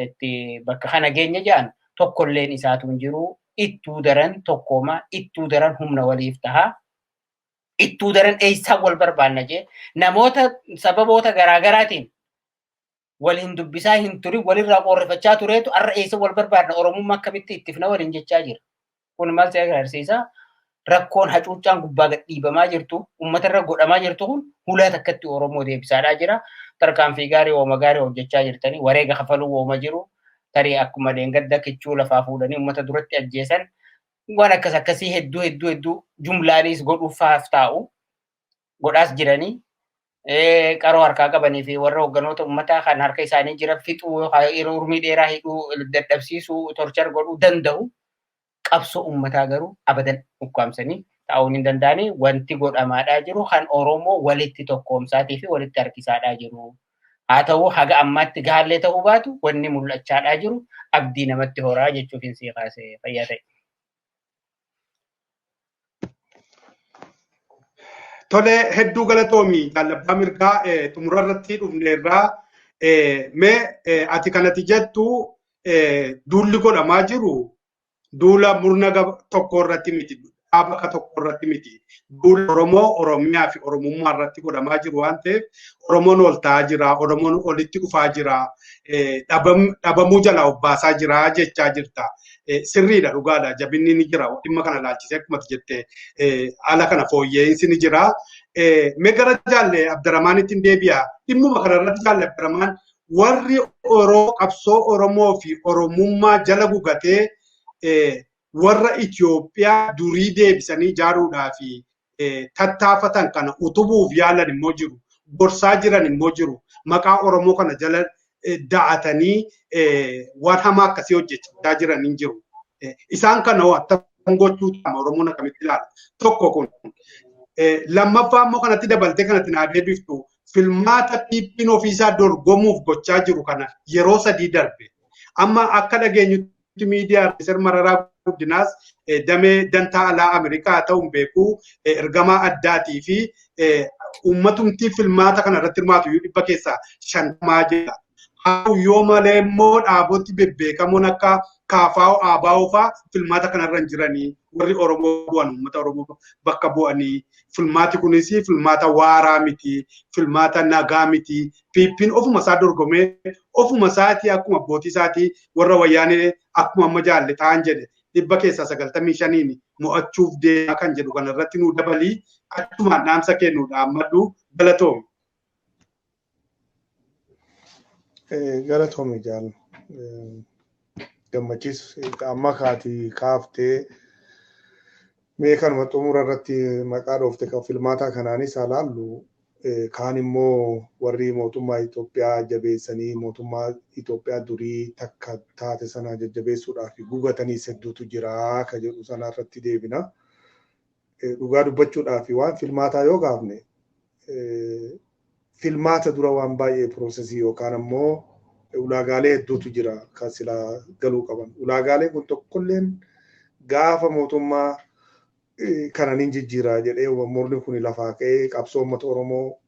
itti bakka kana geenya jedhan tokkolleen isaatu hin jiru. Ittuu daran tokkooma, ittuu daran humna waliif tahaa. Ittuu daran eessaan wal barbaanna jee namoota sababoota garaagaraatiin waliin dubbisaa hin turi walirraa qorrifachaa tureetu har'a eessa wal barbaadna Oromummaa akkamitti ittifna waliin jechaa jira. Kun maal si agarsiisa? Rakkoon hacuuccaan gubbaa gad dhiibamaa jirtu uummatarra godhamaa jirtu kun hulaa takkatti Oromoo deebisaadhaa jira. Tarkaanfii gaarii wooma gaarii hojjechaa jirtanii wareega kafaluu wooma jiru. Tarii akkuma deengadda kichuu lafaa fuudhanii uummata duratti ajjeesan waan akkasii hedduu jumlaanis godhuufaaf taa'u godhaas jiranii qaroo harkaa qabanii fi warra hogganoota uummataa kan harka isaanii jira fixuu urmii dheeraa hidhuu dadhabsiisuu torchar godhuu danda'u qabsoo uummataa garuu abadan ukkaamsanii taa'uun hin danda'anii wanti godhamaadhaa jiru kan Oromoo walitti tokkoomsaatii fi walitti harkisaadhaa jiru. Haa ta'uu haga ammaatti gaallee ta'uu baatu wanni mul'achaadhaa jiru abdii namatti horaa jechuuf hin sii kaasee fayyaa ta'e. Tole hedduu galatoomii jaalabbaa mirgaa xumura irratti dhufneerraa mee ati kanatti jettu duulli godhamaa jiru duula murna tokko irratti miti dhaabaka tokko irratti miti duula Oromoo Oromiyaa fi Oromummaa irratti godhamaa jiru waan ta'eef Oromoon ol ta'aa jira Oromoon olitti dhufaa jira dhabamuu jala obbaasaa jira jechaa jirta. Sirriidha dhugaadha jabinni ni jira dhimma kana laalchisee akkuma jette haala kana fooyya'insi ni jira. Mee gara jaalle Abdaramaanitti deebi'a dhimmuma kana irratti jaalle Abdaramaan warri qabsoo Oromoo fi Oromummaa jala gugatee warra Itoophiyaa durii deebisanii ijaaruudhaa fi tattaafatan kana utubuuf yaalan immoo jiru gorsaa jiran immoo jiru maqaa Oromoo kana jala da'atanii waan hamaa akkasii hojjechaa jiran hin jiru. Isaan kana attam gochuu ta'a Oromoon akkamitti ilaala. Tokko kun lammaffaa immoo kanatti dabaltee kanatti naa deebiftu filmaata piippiin ofiisaa dorgomuuf gochaa jiru kana yeroo 3 darbe. Amma akka dhageenyutti miidiyaa Riiser Mararaa Guddinaas damee dantaa alaa Ameerikaa ta'uun beekuu ergamaa addaatii fi uummatumtii filmaata kana irratti hirmaatu dhibba keessaa 50 jira. Yoo malee immoo dhaaboti bebbeekamoon akka Kaafaa'oo Aabaa'oo fa'aa filmaata kanarra hin jiranii warri Oromoo bu'an uummata Oromoo bakka bu'anii filmaati kunis filmaata waaraa miti filmaata nagaa miti piippiin ofuma isaa dorgomee ofuma isaatii akkuma abbootii isaatii warra wayyaanee akkuma amma jaalle ta'an jedhe dhibba keessaa 95 mo'achuuf deemaa kan jedhu kanarratti nu dabalii achumaan dhaamsa kennuudha ammaddu galatoomi. Galatoomii jaal gammachiisu amma kaatii kaaftee mee kanuma xumura irratti maqaa dhoofte kan filmaataa kanaanis haa laallu kaan immoo warri mootummaa Itoophiyaa jabeessanii mootummaa Itoophiyaa durii takka taate sana jajjabeessuudhaaf gugatanii hedduutu jira ka jedhu sana irratti deebina. Dhugaa dubbachuudhaaf waan filmaataa yoo gaafne filmaata dura waan baay'ee piroosesii yookaan ammoo ulaagaalee hedduutu jira kan sila galuu qaban. Ulaagaalee kun tokkolleen gaafa mootummaa kananiin jijjiiraa jedhee murni kun lafaa ka'ee qabsoo uummata Oromoo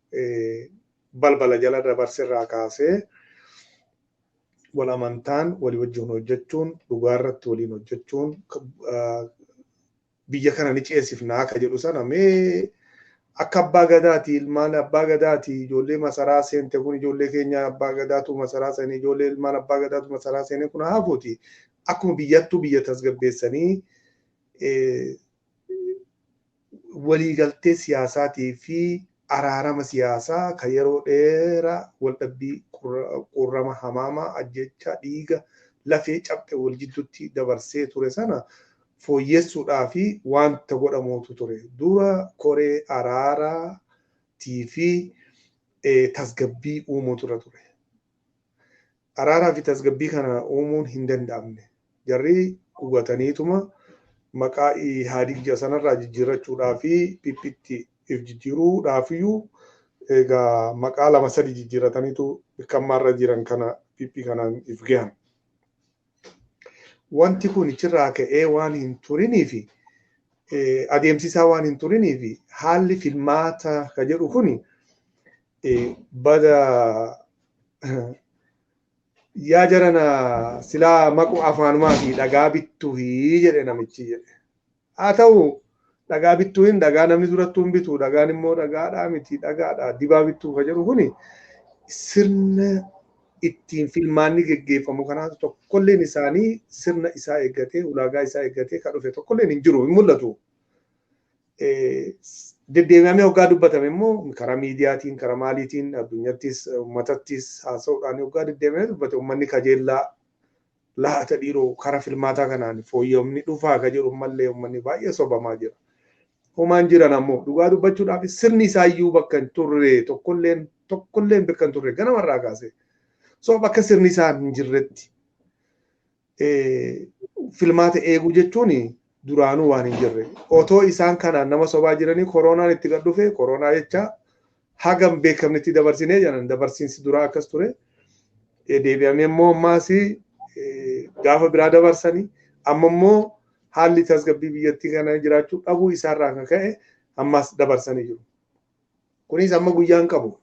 balbala jala dabarserraa kaasee wal amantaan walii wajjin hojjechuun dhugaa irratti waliin hojjechuun biyya kana ni ceesifnaa ka jedhu sana mee akka abbaa gadaati ilmaan abbaa gadaati ijoollee masaraa seente kun ijoollee keenya abbaa gadaatu masaraa seenee ijoollee ilmaan abbaa gadaatu masaraa seenee kun haafuuti akkuma biyyattuu biyya tasgabbeessanii waliigaltee siyaasaatii fi araarama siyaasaa kan yeroo dheeraa waldhabbii qurrama hamaamaa ajjecha dhiiga lafee cabxe wal jidduutti dabarsee ture sana fooyyessuudhaa fi wanta godhamuutu ture. Dura koree araaraatii fi tasgabbii uumuutu ture. Araaraa fi tasgabbii kana uumuun hin danda'amne. Jarri hubataniituma maqaa Ihaadig sanarraa jijjiirrachuudhaa fi pippitti if jijjiiruudhaafiyyuu egaa maqaa lama sadi jijjiirrataniitu kammaarra jiran kana pippi kanaan if gahan. Wanti kun achirraa ka'ee waan hin turinii fi adeemsisaa waan hin turinii fi haalli filmaata ka jedhu kun bada yaa jarana silaa maqu afaanumaa fi dhagaa bittuu jedhe namichi jedhe. Haa ta'u dhagaa bittuu hin dhagaa namni durattuu hin bitu dhagaan immoo dhagaadhaa miti dhagaadhaa dibaa bittuu ka jedhu kun sirna ittiin filmaanni geggeeffamu kanaatu tokkolleen isaanii sirna isaa eeggatee ulaagaa isaa eeggatee kan dhufe tokkolleen hin jiru hin mul'atu. Deddeebi'amee hoggaa dubbatame immoo karaa miidiyaatiin karaa maaliitiin addunyattis uummatattis haasa'uudhaan hoggaa deddeebi'amee dubbate uummanni kajeellaa laata dhiiroo karaa filmaataa kanaan fooyya'amni dhufaa ka jedhu mallee uummanni baay'ee sobamaa jira. Homaan jiran ammoo dhugaa dubbachuudhaaf sirni isaayyuu bakka hin turre tokkolleen bakka hin turre ganamarraa kaasee. So bakka sirni isaa hin jirretti filmaata eeguu jechuun duraanuu waan hin jirre. Otoo isaan kanaan nama sobaa jiranii koronaan itti gad dhufe koronaa jecha hagam beekamnetti dabarsinee jedhan dabarsiinsi duraa akkas ture. Deebi'amee immoo ammaas gaafa biraa dabarsanii amma immoo haalli tasgabbii biyyattii kana jiraachuu dhabuu isaarraa kan ka'e ammas dabarsanii jiru. Kunis amma guyyaan qabu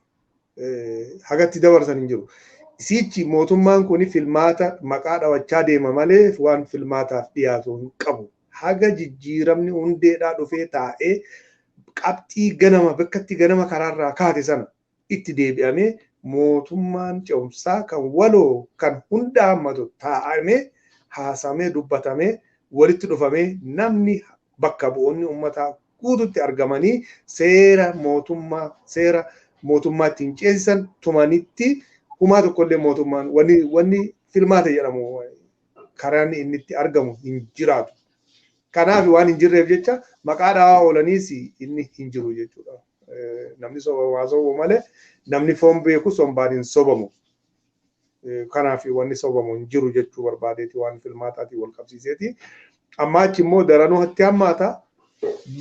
hagatti dabarsan hin jiru. Isichi mootummaan kun filmaata maqaa dhawachaa deema malee waan filmaataaf dhiyaatu hin qabu. Haga jijjiiramni hundeedhaa dhufee taa'ee qabxii ganama bakkatti ganama karaarraa kaate sana itti deebi'amee mootummaan ce'umsaa kan waloo kan hunda hammatu taa'amee haasamee dubbatamee walitti dhufamee namni bakka bu'oonni uummataa guututti argamanii seera mootummaa ittiin ceesisan tumanitti humaa tokkollee mootummaan wanni filmaata jedhamu karaan inni itti argamu hin jiraatu. Kanaaf waan hin jirreef jecha maqaa dhaawaa oolaniis inni hin jiru jechuudha. Namni sobamaa sobamu malee namni foon beeku sombaan hin sobamu. Kanaaf wanni sobamu hin jiru jechuu barbaadeeti waan filmaataatiin wal qabsiiseeti. Amma achi immoo daranuu hatti hammaata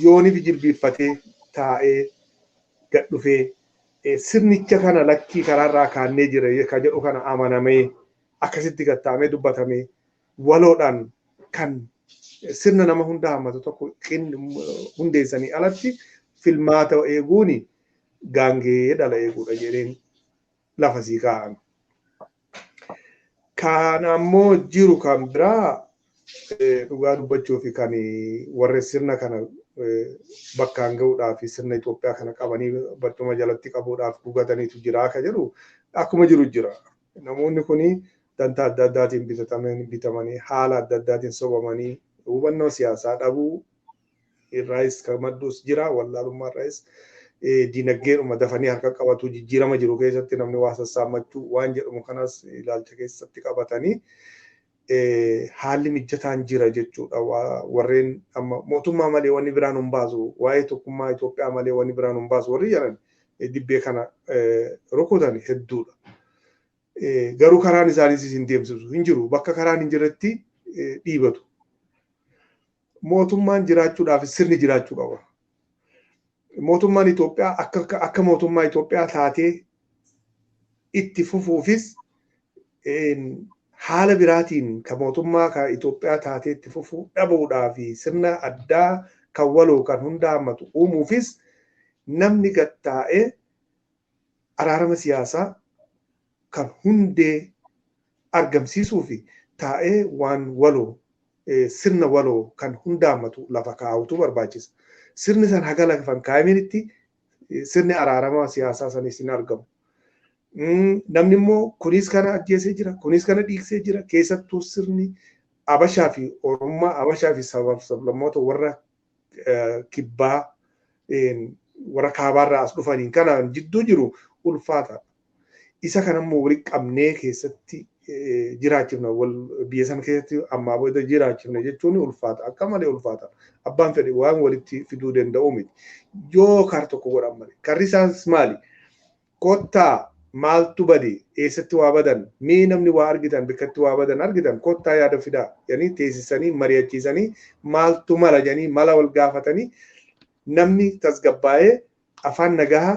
yooniif jilbiiffatee taa'ee gad dhufee sirnicha kana lakkii karaarraa kaannee jira ka jedhu kana amanamee akkasitti gattaamee dubbatamee waloodhaan kan sirna nama hunda hammatu tokko hundeessanii alatti filmaata eeguun gaangee dhala eeguudha jedheen lafa sii kaa'an. Kan ammoo jiru kan biraa dhugaa dubbachuu fi kan warri sirna kana bakkaan ga'uudhaaf sirna Itoophiyaa kana qabanii barcuma jalatti qabuudhaaf gugataniitu jira akka jedhu akkuma jiru jira. Namoonni kun dantaa adda addaatiin bitamanii haala adda addaatiin sobamanii hubannoo siyaasaa dhabuu irraayis kan madduus jira wallaalummaa irraayis dinagdeedhuma dafanii harka qabatu jijjiirama jiru keessatti namni waa sassaammachuu waan jedhamu kanas ilaalcha keessatti qabatanii haalli mijataan jira jechuudha. Warreen amma mootummaa malee wanni biraan hin baasu waa'ee tokkummaa Itoophiyaa malee wanni biraan hin baasu warri jedhan dibbee kana rukutan hedduudha. Garuu karaan isaaniis hin deemsisu hin jiru bakka karaan hin jirretti dhiibatu. Mootummaan jiraachuudhaaf sirni jiraachuu qaba. Mootummaan Itoophiyaa akka mootummaa Itoophiyaa taatee itti fufuufis haala biraatiin kan mootummaa kan Itoophiyaa taatee itti fufuu dhabuudhaa fi sirna addaa kan waloo kan hunda hammatu uumuufis namni gattaa'ee araarama siyaasaa kan hundee argamsiisuu fi taa'ee waan waloo sirna waloo kan hunda hammatu lafa kaa'utu barbaachisa. Sirni san haga lafan kaa'aminitti sirni araarama siyaasaa sanis hin argamu. Namni immoo kunis kana ajjeesee jira, kunis kana dhiigsee jira. Keessattuu sirni Abashaa fi Oromummaa, Abashaa fi sablammoota warra kibbaa warra kaabaarraa as dhufaniin kana jidduu jiru ulfaata. Isa kana immoo walitti qabnee keessatti jiraachifna biyya sana keessatti ammaa booda jiraachifna jechuun ulfaata. Akka malee ulfaata. Abbaan fedhe waan walitti fiduu danda'u miti. Yoo kar tokko godhan malee. Karri isaas maali? Kottaa maaltu bade eessatti waa badan mee namni waa argitan bikkatti waa badan argitan kottaa yaada fidaa jedhanii teessisanii mari'achiisanii maaltu mala jedhanii mala wal gaafatanii namni tasgabbaa'ee afaan nagaa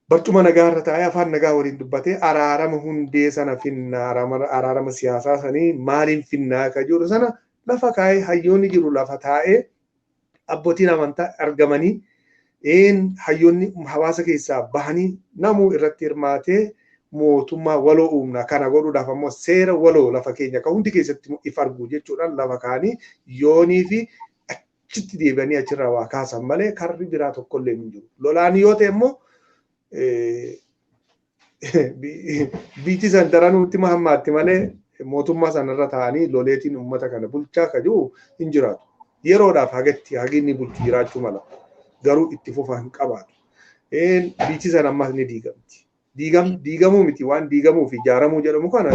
barcuma nagaa irra taa'ee afaan nagaa waliin dubbatee araarama hundee sana finna araarama siyaasaa sanii maaliin finnaa ka jiru sana lafa kaa'ee hayyoonni jiru lafa taa'ee abbootiin amantaa argamanii hayyoonni hawaasa keessaa bahanii namuu irratti hirmaatee mootummaa waloo uumna kana godhuudhaaf ammoo seera waloo lafa keenya kan hundi keessatti if argu jechuudhaan lafa kaanii yoonii fi achitti deebi'anii achirraa waa kaasan malee karri biraa tokkollee hin jiru. Lolaan yoo ta'e immoo biitti san daranuutti mahammaatti malee mootummaa sanarra taa'anii loleetiin uummata kana bulchaa ka jiru hin jiraatu. Yeroodhaaf haginni bulchu jiraachuu mala. Garuu itti fufaa hin qabaatu. Biitti san ammas ni diigamti. Diigamuu miti waan diigamuu fi ijaaramuu jedhamu kana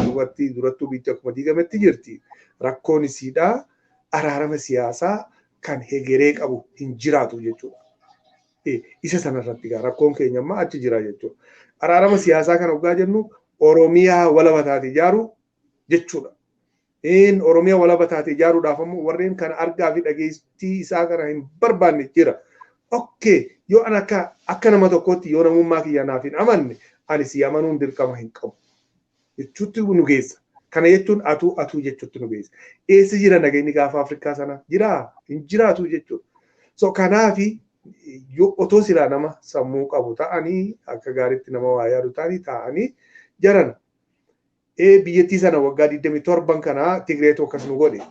durattuu biitti akkuma diigametti jirti. Rakkoon isiidhaa araarama siyaasaa kan hegeree qabu hin jiraatu jechuudha. Isa sanarratti rakkoon keenya ammaa achi jira jechuudha. Araarama siyaasaa kan hoggaa jennu Oromiyaa walaba taate ijaaruu jechuudha. Oromiyaa walaba taate ijaaruudhaaf ammoo warreen kana argaa fi dhageettii isaa kana hin barbaanne jira. Yoo an akka nama tokkotti yoo namummaa kiyya naaf hin amanne ani si amanuun dirqama hin qabu jechuutti nu geessa. Kana jechuun atuu jechuutti nu geessa. Eessa jira nageenyi gaafa Afrikaa sana jiraa hin jiraatu jechuudha. So kanaafi yoo otoo silaa nama sammuu qabu ta'anii akka gaariitti nama waa yaadu ta'anii taa'anii jaran biyyattii sana waggaa 27 kana Tigreetu akkas nu godhe.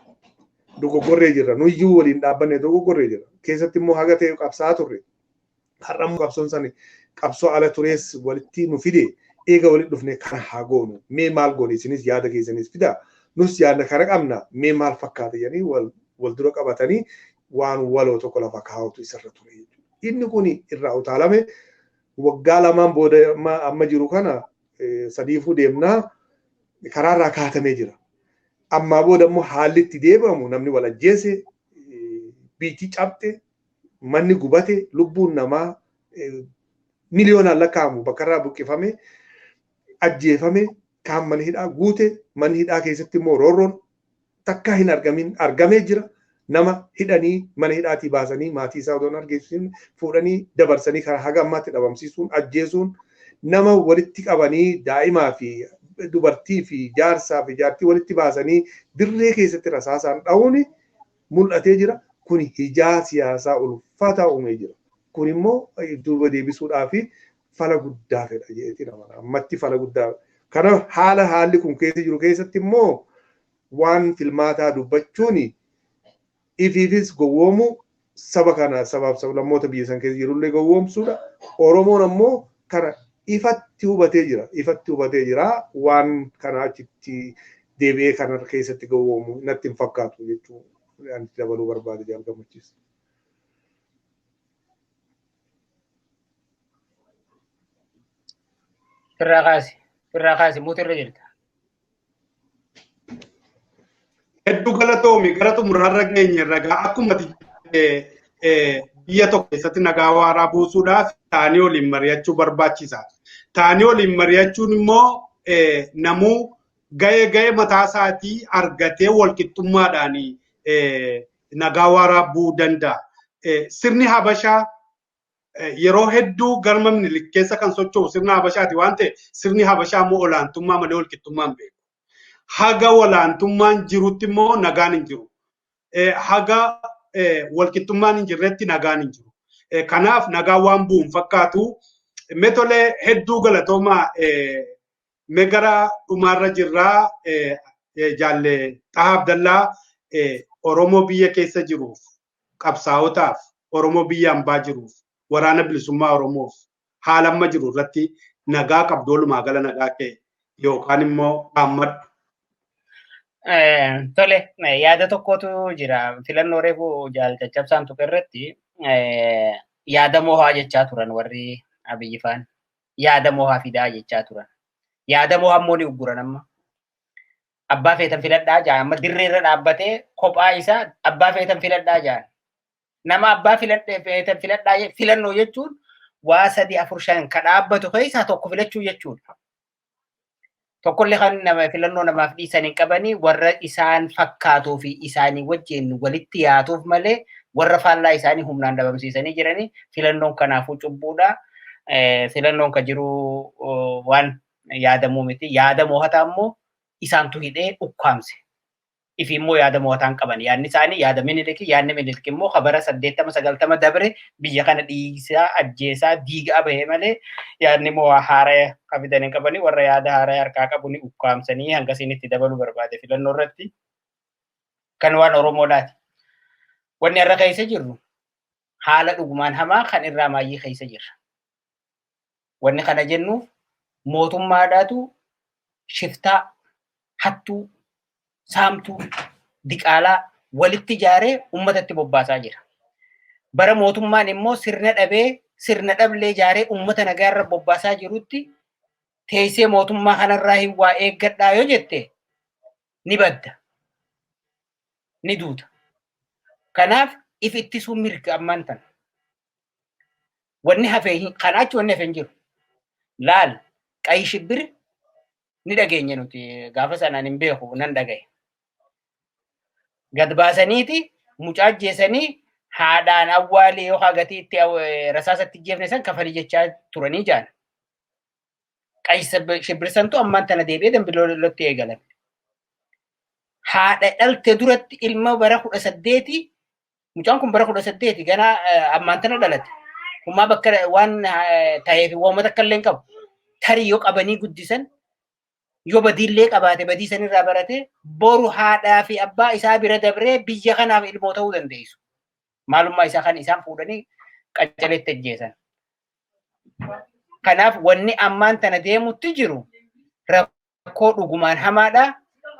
Dogoggorree jirra nuyyuu waliin dhaabbanne dogoggorree jirra. Keessatti immoo haga ta'e qabsaa turre. Har'a immoo qabsoon sani qabsoo ala turees walitti nu fide eega walitti dhufne kana haa goonu. Mee maal goone isinis yaada keessanis fidaa. Nus yaada kana qabna mee maal fakkaata jedhanii wal dura qabatanii waan waloo tokko lafa kaa'utu isarra ture jechuudha. Inni kun irraa utaalame waggaa lamaan booda amma jiru kana sadiifuu deemnaa karaarraa kaatamee jira. Amma booda immoo haalli itti deebi'amu namni wal ajjeese biitti cabte manni gubate lubbuun namaa miliyoonaan lakkaa'amu bakkarraa buqqifame ajjeefame kaan mana hidhaa guute manni hidhaa keessatti immoo roorroon takka hin argamin argamee jira. Nama hidhanii mana hidhaatii baasanii maatii isaa odoon argeessuun fuudhanii dabarsanii karaa haga ammaatti dhabamsiisuun ajjeesuun nama walitti qabanii daa'imaa fi dubartii fi jaarsaa fi jaartii walitti baasanii dirree keessatti rasaasaan dha'uun mul'atee jira. Kun hijaa siyaasaa ulfaataa uumee jira. Kun immoo duuba deebisuudhaaf fala guddaa fedha jeetii nama ammatti fala guddaa. Kana haalli kun keessa jiru keessatti immoo waan filmaataa dubbachuun ifiifis gowwoomuu saba kana sabaaf sablammoota biyya san keessa jirullee gowwoomsuudha. Oromoon ammoo kana ifatti hubatee jira. Waan kana achitti deebi'ee kana keessatti gowwoomu natti hin fakkaatu jechuudha. Dabaluu barbaade jaalgamachiisa. Firraa kaasi muutirra jirta. Hedduu galatoomi gara xumuraarra geenye ragaa akkuma biyya tokko keessatti nagaa waaraa buusuudhaaf taanii waliin mari'achuu barbaachisa. Taanii waliin mari'achuun immoo namuu ga'ee mataa isaatii argatee walqixxummaadhaan nagaa waaraa bu'uu danda'a. Sirni Habashaa yeroo hedduu galma Minilik keessa kan socho'u sirna Habashaati waan ta'eef sirni Habashaa immoo olaantummaa malee walqixxummaan beeku. Haga olaantummaan jirutti immoo nagaan hin jiru. Haga walqixxummaan hin jirretti nagaan hin jiru. Kanaaf nagaan waan bu'uun fakkaatu metolee hedduu galatoomaa megara dhumaarra jirraa jaalle Xahaa Abdallaa Oromoo biyya keessa jiruuf qabsaa'otaaf Oromoo biyya hambaa jiruuf waraana bilisummaa Oromoof haala amma jiru irratti nagaa qabdu walumaa gala nagaa ka'e yookaan immoo dhaammadhu. Tole yaada tokkotu jira filannoo reefu caccabsaan tokko irratti yaada mohaa jechaa turan warri Abiyyi faan yaada mohaa fidaa jechaa turan yaada mohaa immoo ni ugguran amma abbaa feetan filadhaa jaan amma dirreerra dhaabbatee kophaa isaa abbaa feetan filadhaa jaan nama abbaa feetan filadhaa filannoo jechuun waa 3-4-5 ka dhaabbatu keessaa tokko filachuu jechuudha. Tokkollee kan nama filannoo namaaf dhiisan hin qabanii warra isaan fakkaatuu fi isaanii wajjin walitti yaatuuf malee warra faallaa isaanii humnaan dhabamsiisanii jiranii filannoon kanaafuu cubbuudha. Filannoon kan jiru waan yaadamuu miti. Yaada mo'ataa immoo isaantu hidhee ukkaamse. Ifi immoo yaada mo'ataan qaban. Yaadni isaanii yaada Minilik, yaadni Minilik immoo kabara 80-90 dabre biyya kana dhiisaa ajjeesaa diigaa bahee malee yaadni mo'aa haaraa qabidan hin qabanii warra yaada haaraa harkaa qabu ni ukkaamsanii hangasiin itti dabaluu barbaade filannoo irratti. Kan waan Oromoodhaati. Wanni irra keessa jirru haala dhugumaan hamaa kan irraa maayyii keessa jirra. Wanni kana jennuuf mootummaadhaatu shiftaa, hattuu, saamtuu, diqaalaa walitti ijaaree uummatatti bobbaasaa jira. Bara mootummaan immoo sirna dhablee ijaaree uummata nagaarra bobbaasaa jirutti teessee mootummaa kanarraa hin waa eeggadhaa yoo jette ni badda. Ni duuta. Kanaaf if ittisuu mirga ammaan tan. Wanni hafee kanaachi wanni hafee hin jiru. Laal qayi shibbir ni dhageenya nuti gaafa sanaan hin beeku nan dhagaye. Gad baasaniiti mucaa ajjeesanii haadhaan awwaalee yoo hagatii itti rasaasatti jeefne san kafalii jechaa turanii jaan. Qayi shibbir santu ammaan tana deebi'ee dambiloolotti eegalan. Haadha dhalte duratti ilma bara 18 mucaan kun bara 18 gana ammaan tana dhalate. Hummaa bakka waan ta'eef uummata akka illee hin qabu. Tarii yoo qabanii guddisan yoo badiillee qabaate badii sanirraa barate boru haadhaa fi abbaa isaa bira dabree biyya kanaaf ilmoo ta'uu dandeessu. Maalummaa isaa kan isaan fuudhanii qaccaleetti ajjeesan. Kanaaf wanni ammaan tana deemutti jiru rakkoo dhugumaan hamaadha.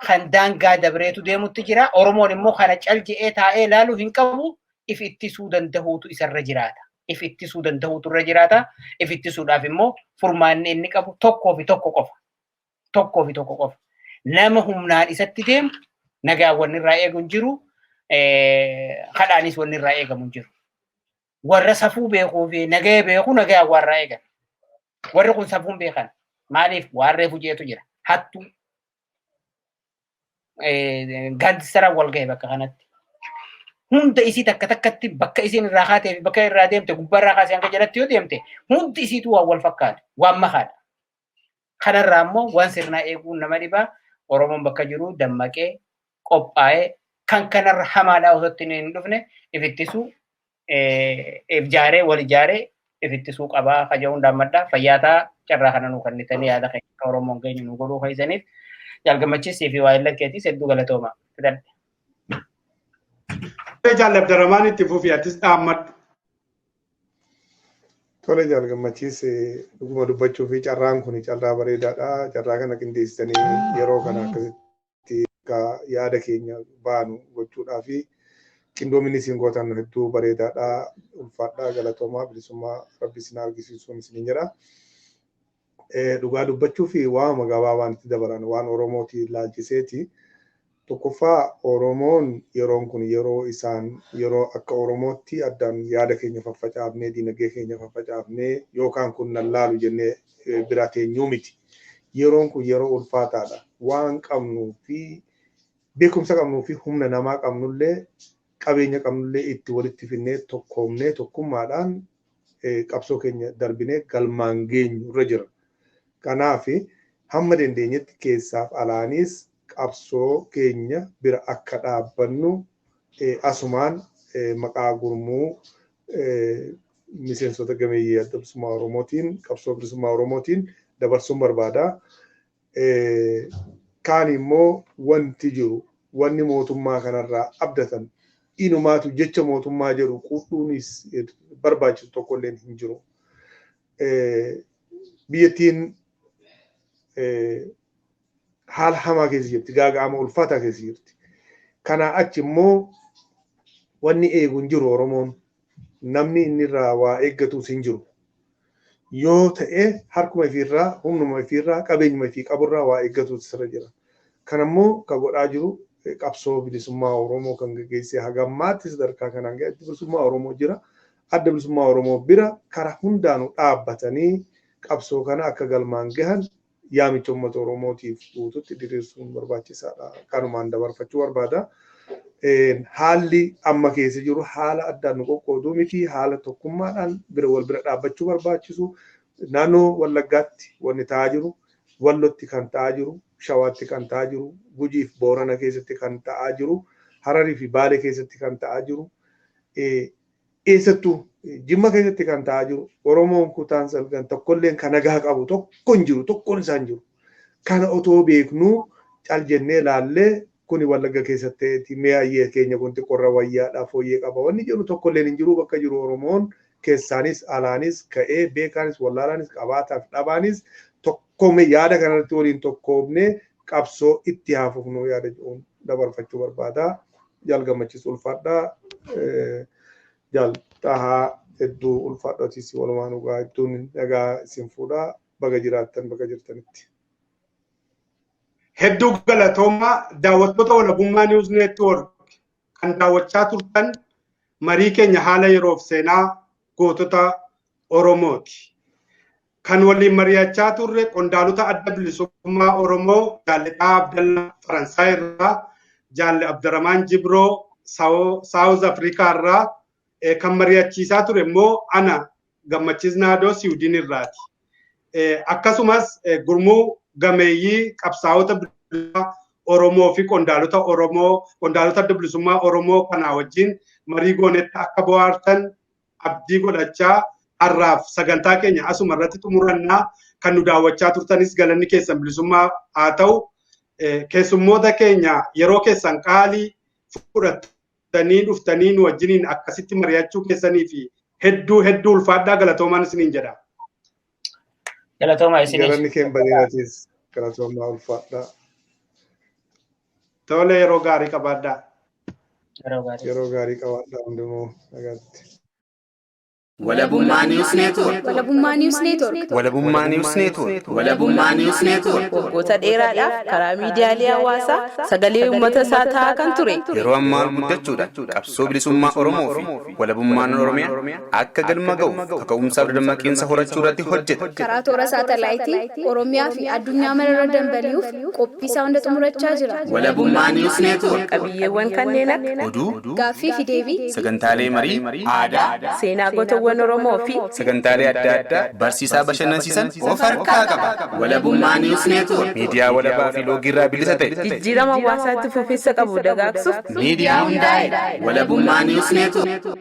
Kan daangaa dabreetu deemutti jira. Oromoon immoo kana calje'ee taa'ee ilaaluu hin qabu. If ittisuu danda'uutu isarra jiraata. If ittisuu danda'uutu irra jiraata. If ittisuudhaaf immoo furmaanni inni qabu tokkoo fi tokko qofa. Tokkoo fi tokko qofa. Nama humnaan isatti deemu nagaa wanni irraa eegu hin jiru. Kadhaanis wanni irraa eegamu hin jiru. Warra safuu beekuu fi nagaa beeku nagaa warraa eegan. Warri kun safuun beekan. Maaliif waan reefu jeetu jira. Hattuu. Gaaddisaraan wal ga'e bakka kanatti. Hunda isii takka takkatti bakka isiin irraa kaatee fi bakka irraa deemte gubbaa irraa kaasee hanga jalatti yoo deemte hundi isiitu waan wal fakkaatu waan makaadha. Kanarraa immoo waan sirnaa eeguun nama dhibaa Oromoon bakka jiru dammaqee qophaa'ee kan kanarra hamaadhaa osoo hin dhufne if ittisuu ijaaree wal ijaaree if ittisuu qabaa kaja'uun daammadhaa fayyaataa carraa kana nuu kennitanii yaada keenya Oromoon keenya nu godhuu keessaniif jalgamachiisii fi waa'ee lakkeetii hedduu galatooma fidadhe. Xahaa Abdallaa itti fufii atis dhaammadhu. Tole jalgamachiisee dhuguma dubbachuu fi carraan kun carraa bareedaadha. Carraa kana qindeessitanii yeroo kana akkasitti yaada keenya baanu gochuudhaa fi qindoominni isin gootan hedduu bareedaadha. Ulfaadhaa galatoomaa bilisummaa rabbi isin argisiisuun isin jedha. dhugaa dubbachuu fi waama gabaabaan itti dabalan waan Oromooti ilaalchiseeti. Tokkoffaa Oromoon yeroon kun yeroo akka Oromootti addaan yaada keenya faffacaafnee diinagdee keenya faffacaafnee yookaan kun nallaalu jennee bira teenyuu miti. Yeroon kun yeroo ulfaataadha. Waan qabnuu fi beekumsa qabnuu fi humna namaa qabnullee qabeenya qabnullee itti walitti finnee tokkoomnee tokkummaadhaan qabsoo keenya darbinee galmaan geenyu irra jira. Kanaaf hamma dandeenyetti keessaaf alaanis qabsoo keenya bira akka dhaabbannu asumaan maqaa gurmuu miseensota gameeyyii adda bilisummaa Oromootiin qabsoo bilisummaa Oromootiin dabarsuun barbaada. Kaan immoo wanti jiru wanni mootummaa kanarraa abdatan inumaatu jecha mootummaa jedhu quudhuunis barbaachisu tokkolleen hin jiru. Biyyattiin haala hamaa keessa jirti, gaaga'ama ulfaataa keessa jirti. Kanaa achi immoo wanni eegu hin jiru Oromoon namni inni irraa waa eeggatus hin jiru. Yoo ta'e harkuma ifiirraa, humnuma ifiirraa, qabeenyuma ifii qaburraa waa eeggatus irra jira. Kanammoo kan godhaa jiru qabsoo bilisummaa Oromoo kan gaggeessee hagammaatti sadarkaa kanaan ga'e bilisummaa Oromoo jira. Adda bilisummaa Oromoo bira karaa hundaanuu dhaabbatanii qabsoo kana akka galmaan gahan yaamicha uummata Oromootiif guututti diriirsuun barbaachisaadha. Kanumaan dabarfachuu barbaada. Haalli amma keessa jiru haala addaan nu qoqqooduu miti haala tokkummaadhaan wal bira dhaabbachuu barbaachisu. Naannoo Wallaggaatti wanni ta'aa jiru, Wallotti kan ta'aa jiru, Shawaatti kan ta'aa jiru, Gujiif Boorana keessatti kan ta'aa jiru, Hararii fi Baalee keessatti kan ta'aa jiru. Eessattuu Jimma keessatti kan ta'aa jiru. Oromoon kutaan salgan tokkolleen kan nagaa qabu tokko hin jiru, tokkoon isaan jiru. Kana otoo beeknuu cal jennee laallee kuni Wallagga keessatti mi'aayyee keenya kun xiqqoorra wayyaadhaa fooyyee qaba. Wanni jiru tokkolleen hin jiru bakka jiru Oromoon keessaanis alaanis ka'ee beekaanis wallaalaanis qabaataaf dhabaanis tokkoome yaada kanarratti waliin tokkoomne qabsoo itti haafufnu yaada jedhuun dabarfachuu barbaada. Jaal gammachiisu ulfaadhaa. Jaal Xahaa hedduu ulfaadhootis walumaan dhugaa hedduun nagaa isin fuudhaa baga jiraattan baga jirtanitti. Hedduu galatoomaa daawwattoota Walabummaa News Network kan daawwachaa turtan marii keenya haala yeroof seenaa gootota Oromooti. Kan waliin mari'achaa turre qondaalota adda bilisummaa Oromoo Jaalli Xahaa Abdallaa Faransaay irraa, Jaalli Abdaramaan Jibiroo South Africa irraa, kan mari'achiisaa ture immoo ana gammachiisnaadoo Siwiidin irraati. Akkasumas gurmuu gameeyyii qabsaa'ota bilisummaa Oromoo fi qondaalota Oromoo, qondaalota adda bilisummaa Oromoo kanaa wajjin marii goonetti akka bohaartan abdii godhachaa har'aaf sagantaa keenya asuma irratti xumurannaa. Kan nu daawwachaa turtanis galanni keessan bilisummaa haa ta'u. Keessummoota keenya yeroo keessan qaalii fudhatanii dhuftanii nu wajjiniin akkasitti mari'achuu keessanii fi hedduu ulfaadhaa galatoomaan isiniin jedha. Galatoomaa isiniin. Galanni keenya bareedaatis galatoomaa ulfaadhaa. Tole yeroo gaarii qabaadhaa. Yeroo gaarii qabaadhaa hundinuu nagaatti. Walabummaa News Network. Walabummaa News Network. Walabummaa News Network. Walabummaa News Network. Waggoota dheeraadhaaf karaa miidiyaalee hawaasaa sagalee uummata isaa ta'aa kan ture. Yeroo ammaa guddachuudhaan qabsoo bilisummaa Oromoo fi walabummaan Oromiyaa akka galma ga'u kaka'umsaa fi dammaqinsa horachuu irratti hojjeta. Karaa toora saatalaayitii Oromiyaa fi addunyaa mararra dambali'uuf qophii isaa hunda xumurachaa jira. Walabummaa News Network. Qabiyyeewwan kanneen akka Oduu, Gaaffii fi deebii, sagantaalee marii, aadaa, seenaa gootawwan Oromoo fi sagantaalee adda addaa barsiisaa bashannansiisan of harkaa qaba. Walabummaa News Network. Miidiyaa walabaa fi loogirraa bilisa ta'e. jijjiirama hawaasaatti fufiinsa qabu dagaagsuuf Miidiyaa hundaa'e. Walabummaa News Network.